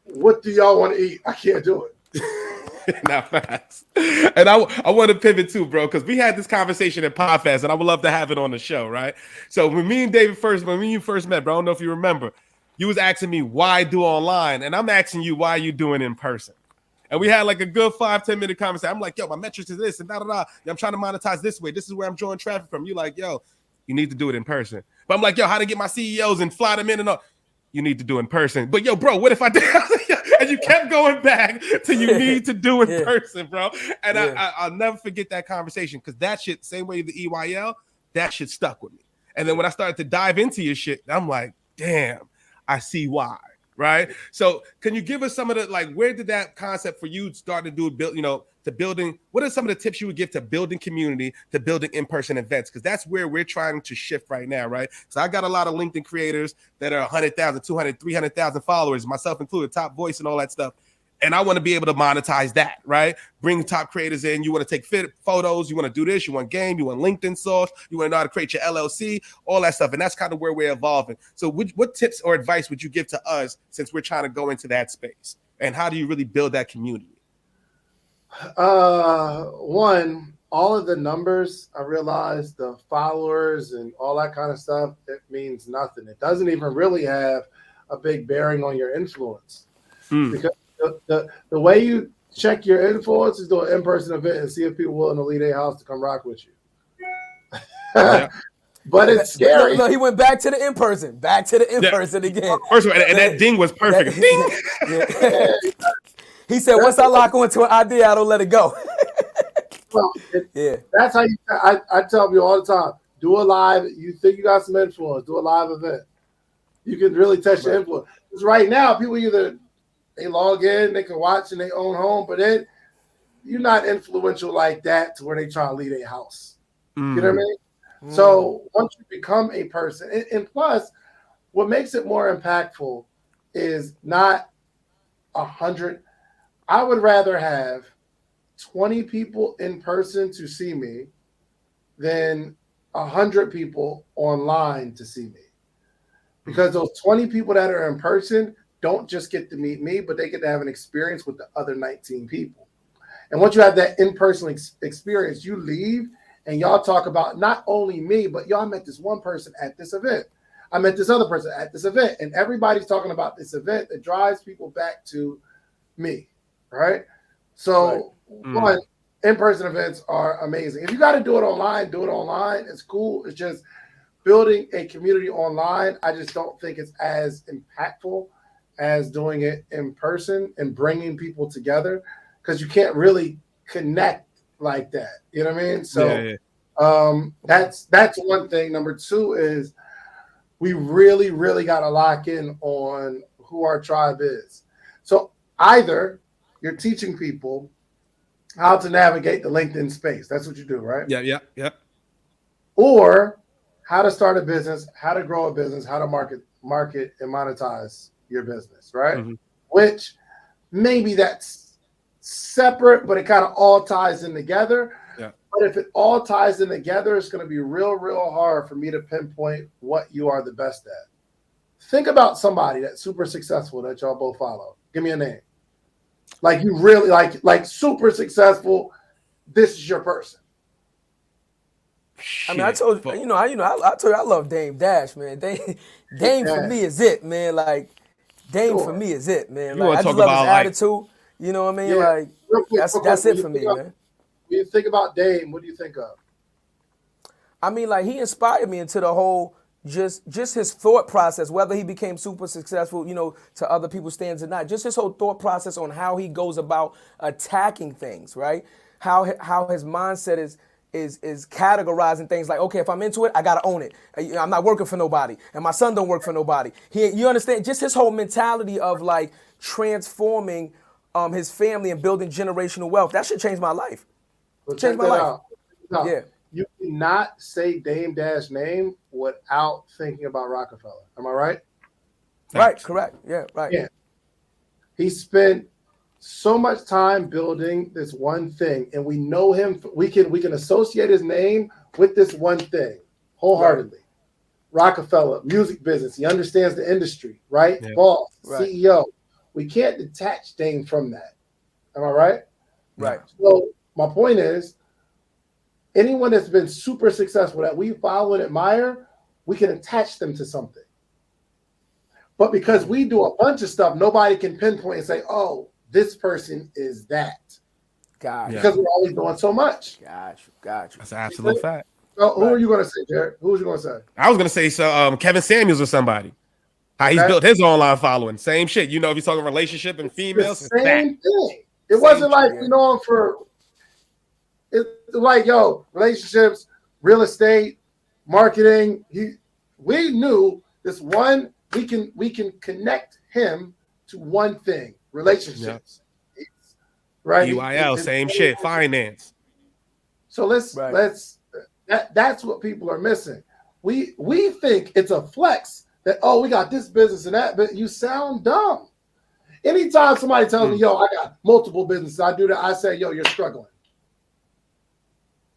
what do y'all want to eat? I can't do it. Not fast. And I want to pivot too, bro, because we had this conversation at Podfest, and I would love to have it on the show, right? So when me and David when me and you first met, bro, I don't know if you remember, you was asking me why do online, and I'm asking you why you doing in person. And we had like a good 5-10 minute conversation. I'm like, yo, my metrics is this and da da da. I'm trying to monetize this way. This is where I'm drawing traffic from. You like, yo, you need to do it in person. But I'm like, yo, how to get my CEOs and fly them in and all. You need to do in person. But yo, bro, what if I did? And you kept going back to you need to do in person, bro. And I'll never forget that conversation because that shit, same way the EYL, that shit stuck with me. And then when I started to dive into your shit, I'm like, damn, I see why. Right. So can you give us some of the, like, where did that concept for you start to do, to building? What are some of the tips you would give to building community, to building in-person events? Because that's where we're trying to shift right now. Right. So I got a lot of LinkedIn creators that are 100,000, 200, 300,000 followers, myself included, top voice and all that stuff. And I want to be able to monetize that, right? Bring top creators in. You want to take photos. You want to do this. You want game. You want LinkedIn sauce. You want to know how to create your LLC, all that stuff. And that's kind of where we're evolving. So what tips or advice would you give to us since we're trying to go into that space? And how do you really build that community? One, all of the numbers, I realized the followers and all that kind of stuff, it means nothing. It doesn't even really have a big bearing on your influence. Because the way you check your influence is do an in-person event and see if people willing to leave their house to come rock with you. Yeah. But it's scary. No, he went back to the in-person. Back to the in-person again. First of all, and that ding was perfect. Ding! He said, once I lock onto an idea, I don't let it go. Well, that's how I tell people all the time, do a live. You think you got some influence, do a live event. You can really test your influence. Because right now, people either they log in, they can watch in their own home, but then you're not influential like that to where they try to leave their house. You know what I mean? So once you become a person, and plus, what makes it more impactful is not 100. I would rather have 20 people in person to see me than 100 people online to see me. Because those 20 people that are in person don't just get to meet me, but they get to have an experience with the other 19 people. And once you have that in-person experience, you leave and y'all talk about not only me, but y'all met this one person at this event. I met this other person at this event. And everybody's talking about this event that drives people back to me, right? So one, in-person events are amazing. If you got to do it online, do it online. It's cool. It's just building a community online. I just don't think it's as impactful as doing it in person and bringing people together because you can't really connect like that. You know what I mean? So that's one thing. Number two is we really, really got to lock in on who our tribe is. So either you're teaching people how to navigate the LinkedIn space. That's what you do, right? Yeah. Or how to start a business, how to grow a business, how to market and monetize your business, right? Which maybe that's separate, but it kind of all ties in together. Yeah. But if it all ties in together, it's going to be real, real hard for me to pinpoint what you are the best at. Think about somebody that's super successful that y'all both follow. Give me a name. Like you really like super successful. This is your person. I mean, I told you, I told you I love Dame Dash, man. Dame for me is it, man. Like Dame for me is it, man. Like I just love his attitude. You know what I mean? Like that's it for me, man. When you think about Dame, what do you think of? I mean, like he inspired me into the whole just his thought process, whether he became super successful, to other people's standards or not. Just his whole thought process on how he goes about attacking things, right? How his mindset is categorizing things like, okay, if I'm into it, I gotta own it. I'm not working for nobody, and my son don't work for nobody. You understand? Just his whole mentality of like transforming his family and building generational wealth. That should change my life. Well, change my life. No, yeah. You cannot say Dame Dash name without thinking about Rockefeller. Am I right? Right. Correct. Yeah. Right. Yeah. He spent so much time building this one thing, and we know him. We can associate his name with this one thing wholeheartedly. Rockefeller, music business. He understands the industry, right? Yeah. Boss, Right. CEO. We can't detach Dame from that. Am I right? Right. So my point is, anyone that's been super successful that we follow and admire, we can attach them to something. But because we do a bunch of stuff, nobody can pinpoint and say, oh, this person is that. Gotcha. Because we're always doing so much. Gotcha. That's an absolute fact. So who are you going to say, Jarrett? Who was you going to say? I was gonna say Kevin Samuels or somebody. How he's Okay. built his online following. Same shit. You know, if he's talking relationship and females, The it's that. same thing. It wasn't like we know him for. It's like relationships, real estate, marketing. We knew this one. We can connect him to one thing: relationships. Right? UIL, same shit. Finance. So let's that's what people are missing. We think it's a flex that we got this business and that, but you sound dumb. Anytime somebody tells me, I got multiple businesses, I do that, I say, you're struggling.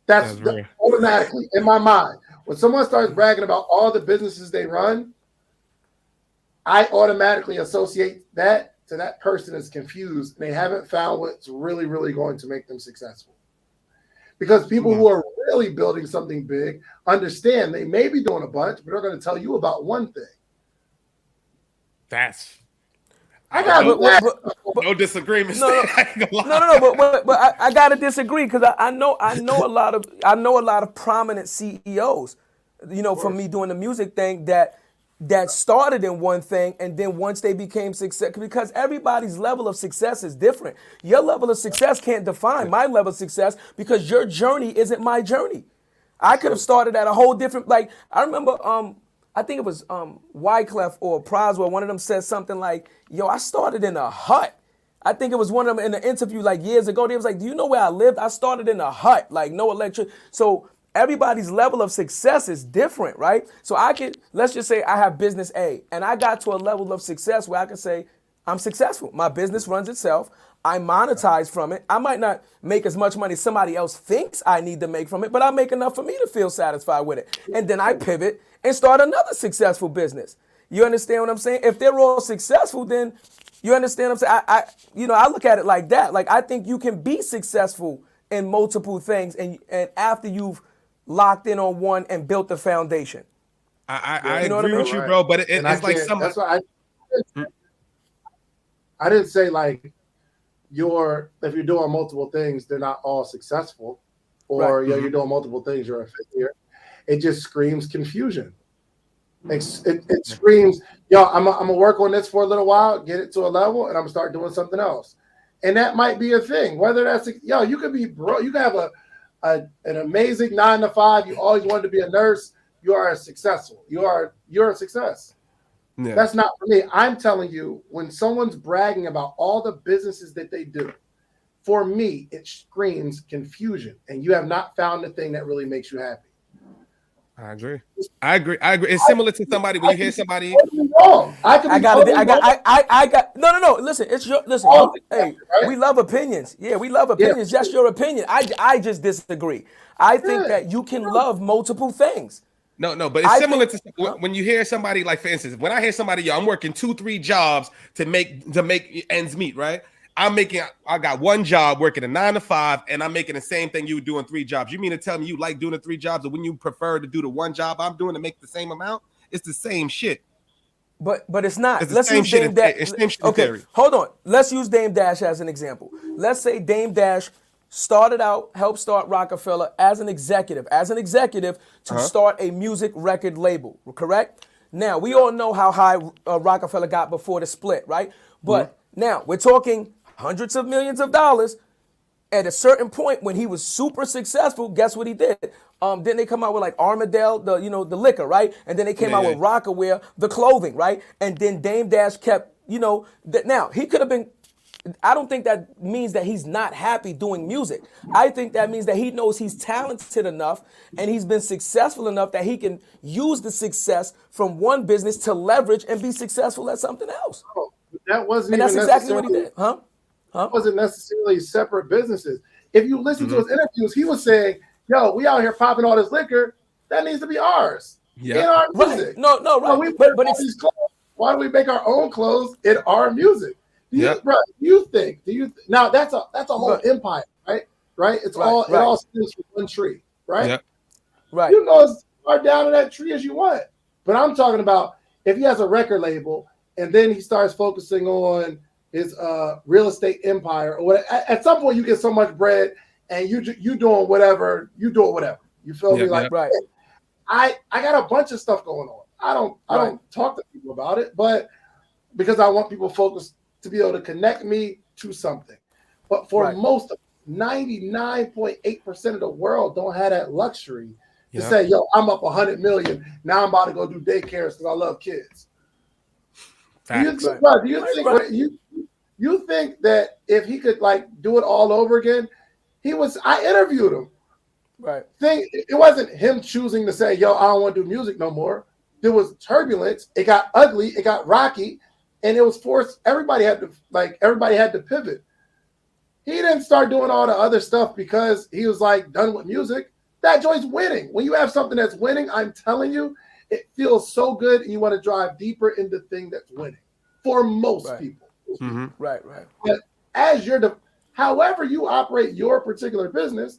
That's automatically in my mind. When someone starts bragging about all the businesses they run, I automatically associate that to that person is confused and they haven't found what's really, really going to make them successful. Because people who are really building something big understand they may be doing a bunch, but they're going to tell you about one thing. No disagreements. No, but I gotta disagree because I know a lot of prominent CEOs, from me doing the music thing that started in one thing and then once they became success, because everybody's level of success is different. Your level of success can't define my level of success because your journey isn't my journey. I could have started at a whole different, I remember, I think it was Wyclef or Proswell, one of them said something like, I started in a hut. I think it was one of them in an interview years ago. They was like, do you know where I lived? I started in a hut, no electric. So everybody's level of success is different, right? So let's just say I have business A and I got to a level of success where I can say I'm successful. My business runs itself. I monetize from it. I might not make as much money as somebody else thinks I need to make from it, but I make enough for me to feel satisfied with it. And then I pivot and start another successful business. You understand what I'm saying? If they're all successful, then you understand what I'm saying? I look at it like that. I think you can be successful in multiple things and after you've locked in on one and built the foundation. I agree with you, bro, but it's like somebody. That's why I didn't say if you're doing multiple things, they're not all successful, or you're doing multiple things, you're a failure. It just screams confusion. It screams, I'm gonna work on this for a little while, get it to a level, and I'm gonna start doing something else. And that might be a thing. Whether that's you could be broke, you could have an amazing 9-to-5. You always wanted to be a nurse. You are successful. You're a success. Yeah. That's not for me. I'm telling you, when someone's bragging about all the businesses that they do, for me, it screams confusion. And you have not found the thing that really makes you happy. I agree. It's similar to somebody when you hear somebody. No. Listen, it's your listen. Hey, we love opinions. Yeah, we love opinions. That's your opinion. I just disagree. I think that you can love multiple things. No, but it's similar to when you hear somebody, for instance, when I hear somebody, I'm working 2-3 jobs to make ends meet, right? I got one job working a 9-to-5 and I'm making the same thing you would do in 3 jobs. You mean to tell me you like doing the 3 jobs, or wouldn't you prefer to do the one job I'm doing to make the same amount? It's the same shit. But it's not. Let's use Dame Dash. Okay, hold on. Let's use Dame Dash as an example. Let's say Dame Dash helped start Rockefeller as an executive to start a music record label, correct? Now, we all know how high Rockefeller got before the split, right? But now we're talking hundreds of millions of dollars. At a certain point when he was super successful, guess what he did? Then they come out with Armadale, the liquor, right? And then they came out with Rockaware, the clothing, right? And then Dame Dash kept, now he could have been. I don't think that means that he's not happy doing music. I think that means that he knows he's talented enough and he's been successful enough that he can use the success from one business to leverage and be successful at something else. Oh, that wasn't. And that's exactly what he did, huh? It wasn't necessarily separate businesses. If you listen to his interviews, he was saying, we out here popping all this liquor. That needs to be ours. Yeah. in our Right. music. No, right. We But wear all it's these clothes. Why do we make our own clothes in our music? Yeah. Bro, do you now that's a whole Right. empire, right? Right? It's Right, all right. it all stems from one tree, right? Yeah. right. You know as far down in that tree as you want. But I'm talking about if he has a record label and then he starts focusing on his real estate empire or what, at some point you get so much bread and you doing whatever, you feel me? Like Right. I got a bunch of stuff going on. I don't talk to people about it, but because I want people focused to be able to connect me to something. But for most of 99.8% of the world don't have that luxury to say, yo, I'm up 100 million. Now I'm about to go do daycares because I love kids. Do you think that if he could like do it all over again, I interviewed him. Right. It wasn't him choosing to say, yo, I don't want to do music no more. There was turbulence. It got ugly. It got rocky. And it was forced. Everybody had to pivot. He didn't start doing all the other stuff because he was like done with music. That joint's winning. When you have something that's winning, I'm telling you, it feels so good and you want to drive deeper into the thing that's winning for most people. Mm-hmm. Right. But as however you operate your particular business,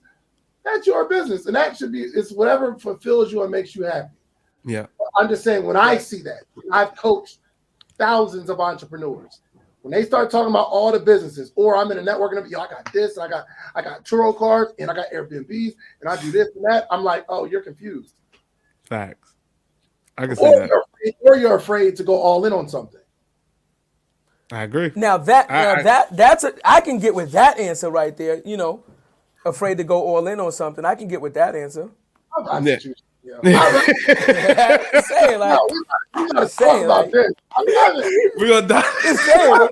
that's your business. And that it's whatever fulfills you and makes you happy. Yeah. I'm just saying when I see that, I've coached thousands of entrepreneurs. When they start talking about all the businesses, or I'm in a networking, I got this, and I got Turo cars, and I got Airbnbs, and I do this and that. I'm like, oh, you're confused. Facts. I can see that. Or you're afraid to go all in on something. I agree. Now I can get with that answer right there. You know, afraid to go all in on something. I can get with that answer. I'm Yeah. Saying like, we gotta talk about this. We're gonna die.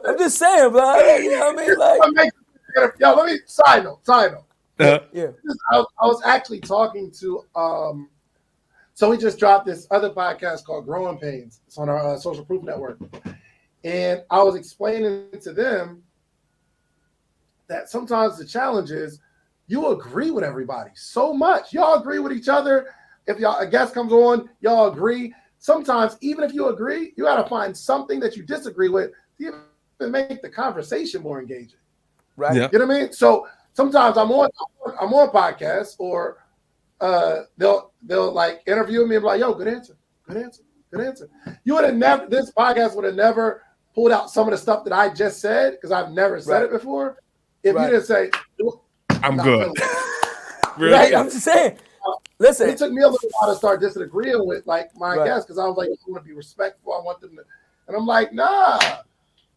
I'm just saying, bro. You know what I mean? Like, let me side note. yeah. I was actually talking to so we just dropped this other podcast called Growing Pains. It's on our Social Proof Network. And I was explaining to them that sometimes the challenge is you agree with everybody so much. Y'all agree with each other. If a guest comes on, y'all agree. Sometimes, even if you agree, you got to find something that you disagree with to even make the conversation more engaging. Right. Yeah. You know what I mean? So sometimes I'm on podcasts or they'll like interview me and be like, yo, good answer. You would have never, this podcast would have never pulled out some of the stuff that I just said because I've never said it before. If you didn't say, I'm good. Really? Right. I'm just saying. Listen, it took me a little while to start disagreeing with like my guests because I was like, I want to be respectful. I want them to, and I'm like, nah,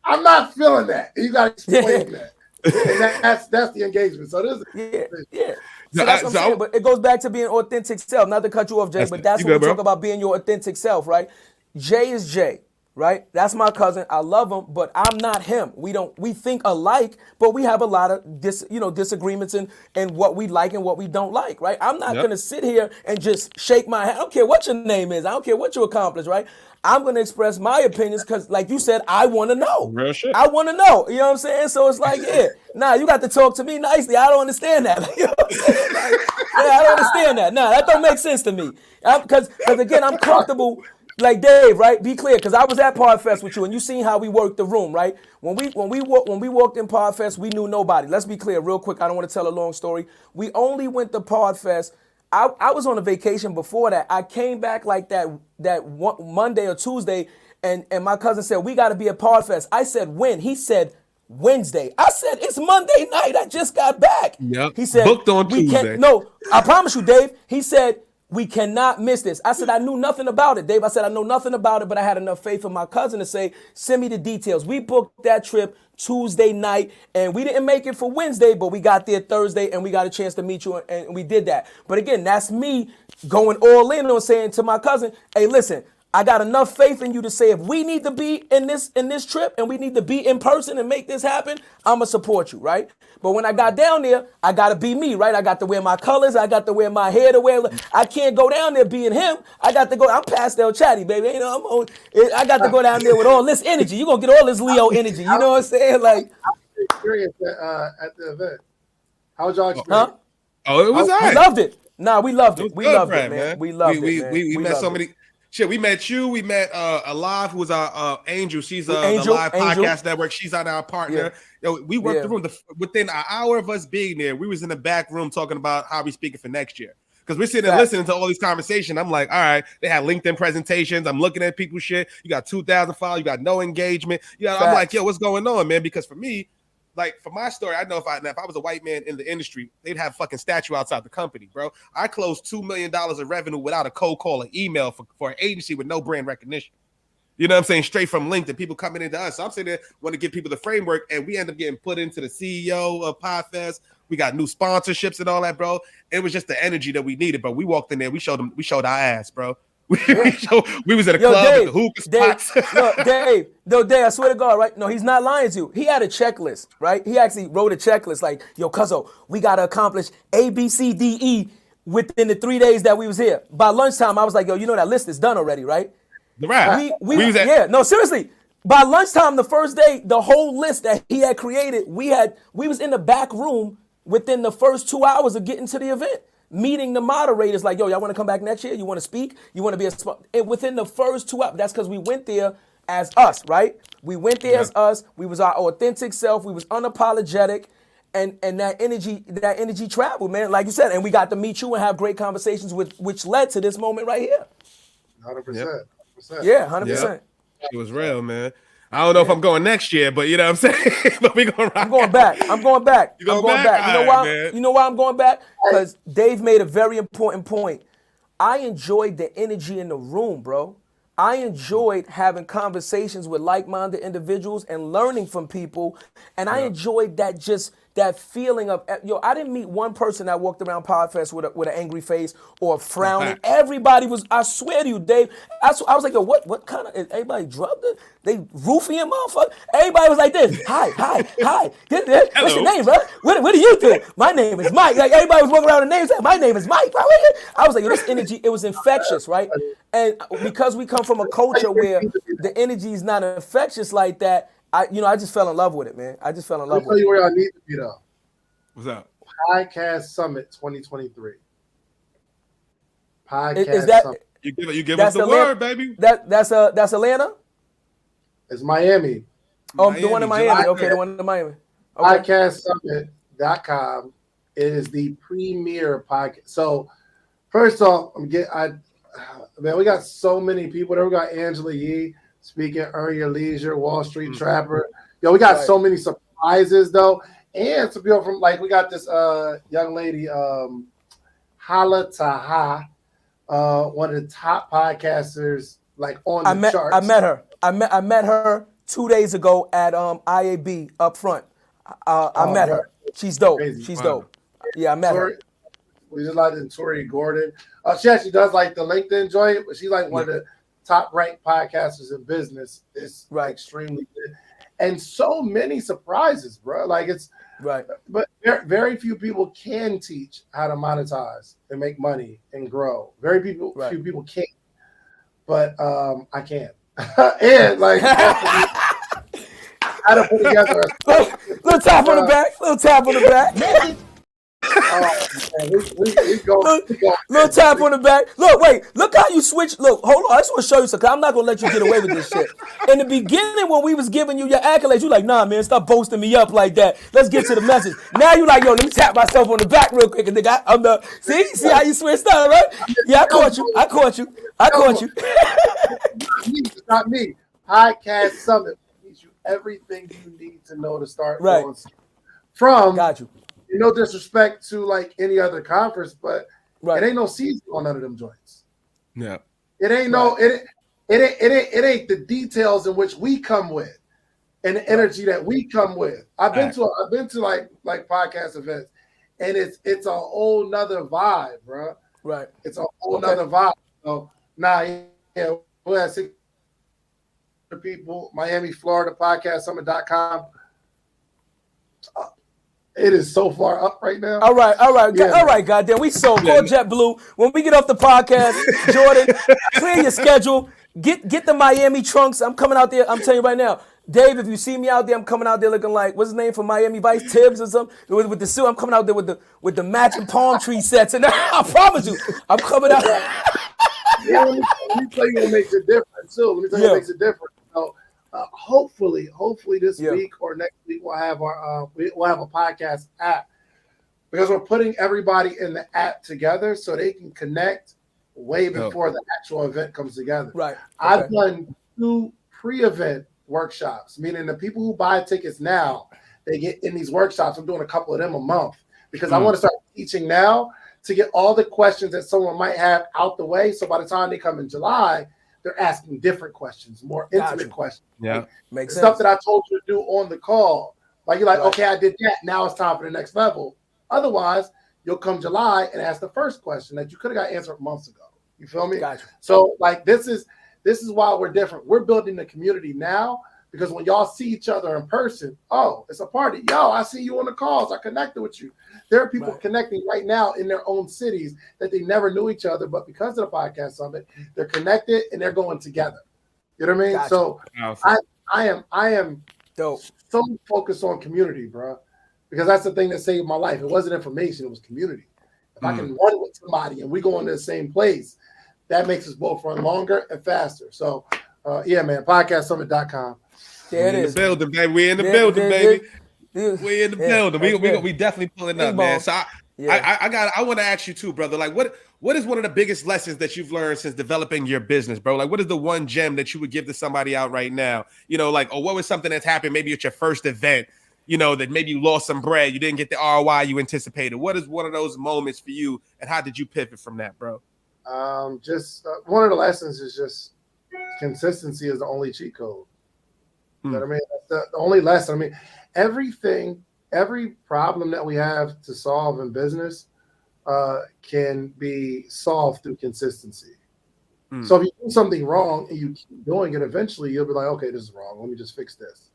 I'm not feeling that. You got to explain that. And that's the engagement. So this is So that's what I'm saying. But it goes back to being authentic self. Not to cut you off, Jay, but that's what we talk about, being your authentic self, right? Jay is Jay. Right? That's my cousin. I love him, but I'm not him. We think alike, but we have a lot of disagreements in what we like and what we don't like, right? I'm not gonna sit here and just shake my head. I don't care what your name is. I don't care what you accomplished, right? I'm gonna express my opinions because, like you said, I want to know. Real shit. I want to know. You know what I'm saying? So it's like, you got to talk to me nicely. I don't understand that. You know what I'm saying? Like, I don't understand that. Nah, that don't make sense to me. Because again, I'm comfortable. Like Dave, right? Be clear, because I was at Podfest with you, and you seen how we worked the room, right? When we walked in Podfest, we knew nobody. Let's be clear, real quick. I don't want to tell a long story. We only went to Podfest. I was on a vacation before that. I came back like that one Monday or Tuesday, and my cousin said we got to be at Podfest. I said when? He said Wednesday. I said it's Monday night. I just got back. Yep. He said booked on Tuesday. No, I promise you, Dave. He said, we cannot miss this. I said, I knew nothing about it, Dave. I said, I know nothing about it, but I had enough faith in my cousin to say, send me the details. We booked that trip Tuesday night, and we didn't make it for Wednesday, but we got there Thursday, and we got a chance to meet you, and we did that. But again, that's me going all in on saying to my cousin, hey, listen, I got enough faith in you to say if we need to be in this trip and we need to be in person and make this happen, I'm going to support you, right? But when I got down there, I got to be me, right? I got to wear my colors. I got to wear my hair to wear. I can't go down there being him. I got to go. I'm pastel chatty, baby. You know, I got to go down there with all this energy. You're going to get all this Leo energy. You know what I'm saying? Like, how was your experience at the event? How was y'all experience? Oh, it was I loved it. Nah, we loved It was it. We good, loved Brad, it, man. man. We loved it, man. We met loved so it. many. Shit, we met you. We met Alive, who was our Angel. She's Angel, the Live Podcast Network. She's our partner. Yo, we worked the room. Within an hour of us being there, we was in the back room talking about how we speaking for next year. Because we're sitting and listening to all these conversations. I'm like, all right, they had LinkedIn presentations. I'm looking at people's shit. You got 2,000 followers. You got no engagement. I'm like, yo, what's going on, man? Because for me, like for my story, I know if I was a white man in the industry, they'd have fucking statue outside the company, bro. I closed $2 million of revenue without a cold call or email for an agency with no brand recognition. You know what I'm saying? Straight from LinkedIn, people coming into us. So I'm sitting there, want to give people the framework, and we end up getting put into the CEO of Podfest. We got new sponsorships and all that, bro. It was just the energy that we needed, bro. We walked in there, we showed our ass, bro. We was at a club Dave, with the hookah spots. Look, Dave, I swear to God, right? No, he's not lying to you. He had a checklist, right? He actually wrote a checklist like, yo, cuzzo, we got to accomplish A, B, C, D, E within the 3 days that we was here. By lunchtime, I was like, yo, you know that list is done already, right? The rap. No, seriously. By lunchtime, the first day, the whole list that he had created, we was in the back room within the first 2 hours of getting to the event. Meeting the moderators like, yo, y'all want to come back next year? You want to speak? You want to be and within the first 2 hours, that's because we went there as us, right? We went there as us. We was our authentic self. We was unapologetic, and that energy traveled, man. Like you said, and we got to meet you and have great conversations which led to this moment right here. 100%. Yeah, 100%. It was real, man. I don't know if I'm going next year, but you know what I'm saying? But we gonna rock. I'm going back. You going back? You know why? Man. You know why I'm going back? Because Dave made a very important point. I enjoyed the energy in the room, bro. I enjoyed having conversations with like-minded individuals and learning from people. And I enjoyed that feeling of, yo, I didn't meet one person that walked around Podfest with an angry face or frowning. Everybody was, I swear to you, Dave, I was like, yo, what kind of, everybody drugged it? They roofing him, motherfucker? Everybody was like this, hi. What's your name, bro? What do you do? My name is Mike. Like, everybody was walking around with names like, my name is Mike. I was like, yo, this energy, it was infectious, right? And because we come from a culture where the energy is not infectious like that, I just fell in love with it, man. I just fell in love with it. I'll tell you where I need to be, though. What's up? Podcast Summit 2023. Podcast Is that, Summit. You give us the word, baby. That's Atlanta? It's Miami. Oh, the one in Miami. Okay, the one in Miami. Okay. PodcastSummit.com. It is the premier podcast. So, first off, we got so many people there. We got Angela Yee speaking, Earn Your Leisure, Wall Street Trapper. Yo, we got so many surprises, though. And some people from, like, we got this young lady, Hala Taha, one of the top podcasters, like, on the charts. I met her. I met her 2 days ago at IAB up front. I met her. She's dope. Crazy. She's dope. Yeah, I met her. We just like the Tori Gordon. She actually does like the LinkedIn joint, but she's like one of the top ranked podcasters in business. It's extremely good. And so many surprises, bro. Like it's but very few people can teach how to monetize and make money and grow. Few people can't. But I can. And like how to put together little tap on the back. Little tap on the back. Look how you switch. Look, hold on. I just want to show you something. I'm not gonna let you get away with this shit. In the beginning, when we was giving you your accolades, you like, nah, man, stop boasting me up like that. Let's get to the message. Now you like, yo, let me tap myself on the back real quick. And nigga, I'm the see how you switched out, right? Yeah, I caught you. It's not me. Podcast Summit teach you everything you need to know to start going. Got you. No disrespect to like any other conference, but it ain't no season on none of them joints. Yeah, it ain't it ain't the details in which we come with and the energy that we come with. I've been to like podcast events, and it's a whole nother vibe, bro. Right, it's a whole nother vibe. So we have 6 people. Miami, Florida, PodcastSummit.com. It is so far up right now. All right, goddamn. We so go JetBlue. When we get off the podcast, Jordan, clear your schedule. Get the Miami trunks. I'm coming out there. I'm telling you right now. Dave, if you see me out there, I'm coming out there looking like, what's his name from Miami Vice, Tibbs or something, with the suit. I'm coming out there with the matching palm tree sets, and I promise you, I'm coming out. Yeah, let me tell you what makes it different too. Let me tell you what makes it different. So, hopefully this week or next week we'll have our we'll have a podcast app, because we're putting everybody in the app together so they can connect way before the actual event comes together. Right. Okay. I've done 2 pre-event workshops, meaning the people who buy tickets now, they get in these workshops. I'm doing a couple of them a month because I want to start teaching now to get all the questions that someone might have out the way. So by the time they come in July, they're asking different questions, more intimate questions. Yeah. Makes sense. Stuff that I told you to do on the call. Like you're like, okay, I did that. Now it's time for the next level. Otherwise, you'll come July and ask the first question that you could have got answered months ago. You feel me? Gotcha. So like this is why we're different. We're building the community now, because when y'all see each other in person, oh, it's a party. Yo, I see you on the calls. I connected with you. There are people connecting right now in their own cities that they never knew each other, but because of the podcast summit, they're connected and they're going together. You know what I mean? Gotcha. So I am dope. So focused on community, bro, because that's the thing that saved my life. It wasn't information; it was community. If I can run with somebody and we go into the same place, that makes us both run longer and faster. So, yeah, man, podcastsummit.com. There it in is. the building, baby. We in the building, baby. We in the building. We definitely pulling up, man. So I want to ask you too, brother. Like, what is one of the biggest lessons that you've learned since developing your business, bro? Like, what is the one gem that you would give to somebody out right now? You know, like, or what was something that's happened maybe at your first event, you know, that maybe you lost some bread, you didn't get the ROI you anticipated. What is one of those moments for you, and how did you pivot from that, bro? Just one of the lessons is just consistency is the only cheat code. You know what I mean? That's the only lesson. I mean, every problem that we have to solve in business can be solved through consistency. So if you do something wrong and you keep doing it, eventually you'll be like, okay, this is wrong. Let me just fix this.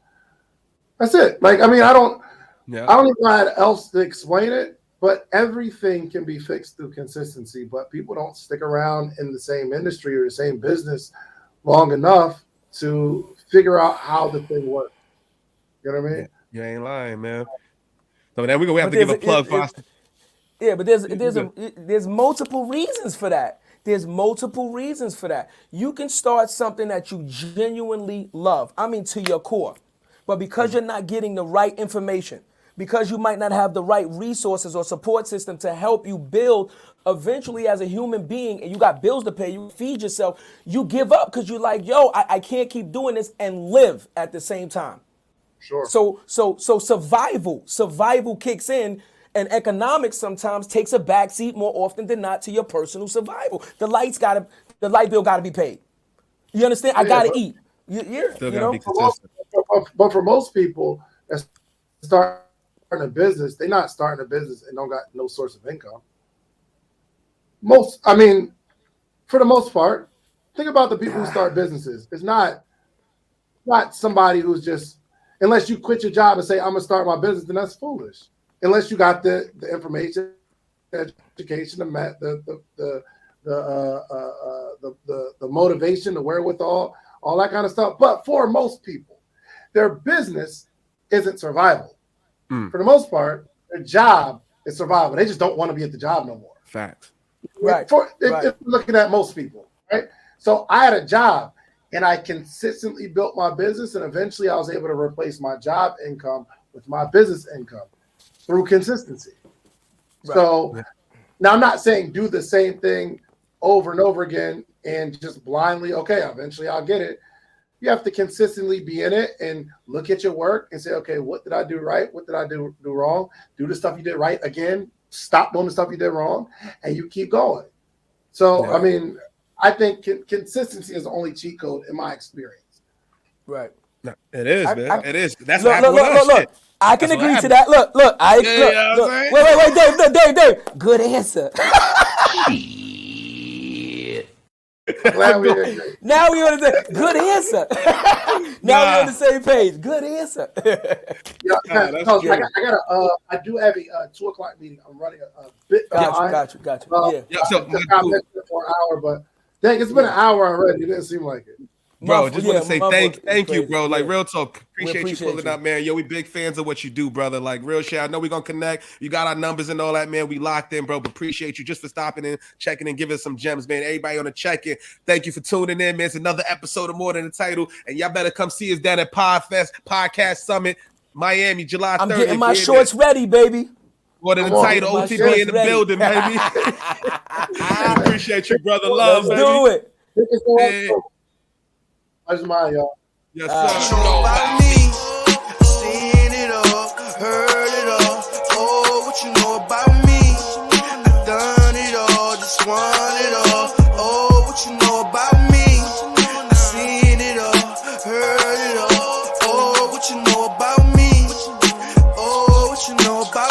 That's it. Like, I mean, I don't even know how else to explain it, but everything can be fixed through consistency. But people don't stick around in the same industry or the same business long enough to figure out how the thing works. You know what I mean? You ain't lying, man. So then we have to give a plug for us. Yeah, but there's multiple reasons for that. There's multiple reasons for that. You can start something that you genuinely love. I mean, to your core. But because you're not getting the right information, because you might not have the right resources or support system to help you build, eventually as a human being, and you got bills to pay, you feed yourself, you give up because you're like, yo, I can't keep doing this and live at the same time. Sure. So survival kicks in, and economics sometimes takes a backseat more often than not to your personal survival. The light bill gotta be paid. You understand? I gotta eat. Still gotta be consistent. But for most people that start a business, they're not starting a business and don't got no source of income. For the most part, think about the people who start businesses. It's not somebody who's just, unless you quit your job and say, I'm gonna start my business, then that's foolish. Unless you got the information, the education, the motivation, the wherewithal, all that kind of stuff. But for most people, their business isn't survival. For the most part, their job is survival. They just don't want to be at the job no more. Facts. Right. If looking at most people, right? So I had a job and I consistently built my business, and eventually I was able to replace my job income with my business income through consistency. Right. So now I'm not saying do the same thing over and over again and just blindly, okay, eventually I'll get it. You have to consistently be in it and look at your work and say, okay, what did I do right? What did I do wrong? Do the stuff you did right again. Stop doing the stuff you did wrong, and you keep going. So, I mean, I think consistency is the only cheat code in my experience. Right. No, it is, man. It is. That's look. I can agree to that. Look. Wait, Dave. Good answer. Now we on the good answer. Now we're on the same page. Good answer. I do have a 2:00 meeting. I'm running a bit behind. Got you. For an hour, but dang, it's been an hour already. It didn't seem like it. Bro, just want to say thank you, crazy. bro. Like, Yeah. real talk. Appreciate you pulling up, man. Yo, we big fans of what you do, brother. Like, real shit. I know we're going to connect. You got our numbers and all that, man. We locked in, bro. But appreciate you just for stopping in, checking in, giving us some gems, man. Everybody on the check-in, thank you for tuning in, man. It's another episode of More Than the Title. And y'all better come see us down at Podfest Podcast Summit, Miami, July 30th. I'm getting my shorts ready, baby. More Than the Title, OTB in the building, baby. Appreciate you, brother. Love, Let's baby. do it. Where's mine, y'all? Yes, sir. You know about me.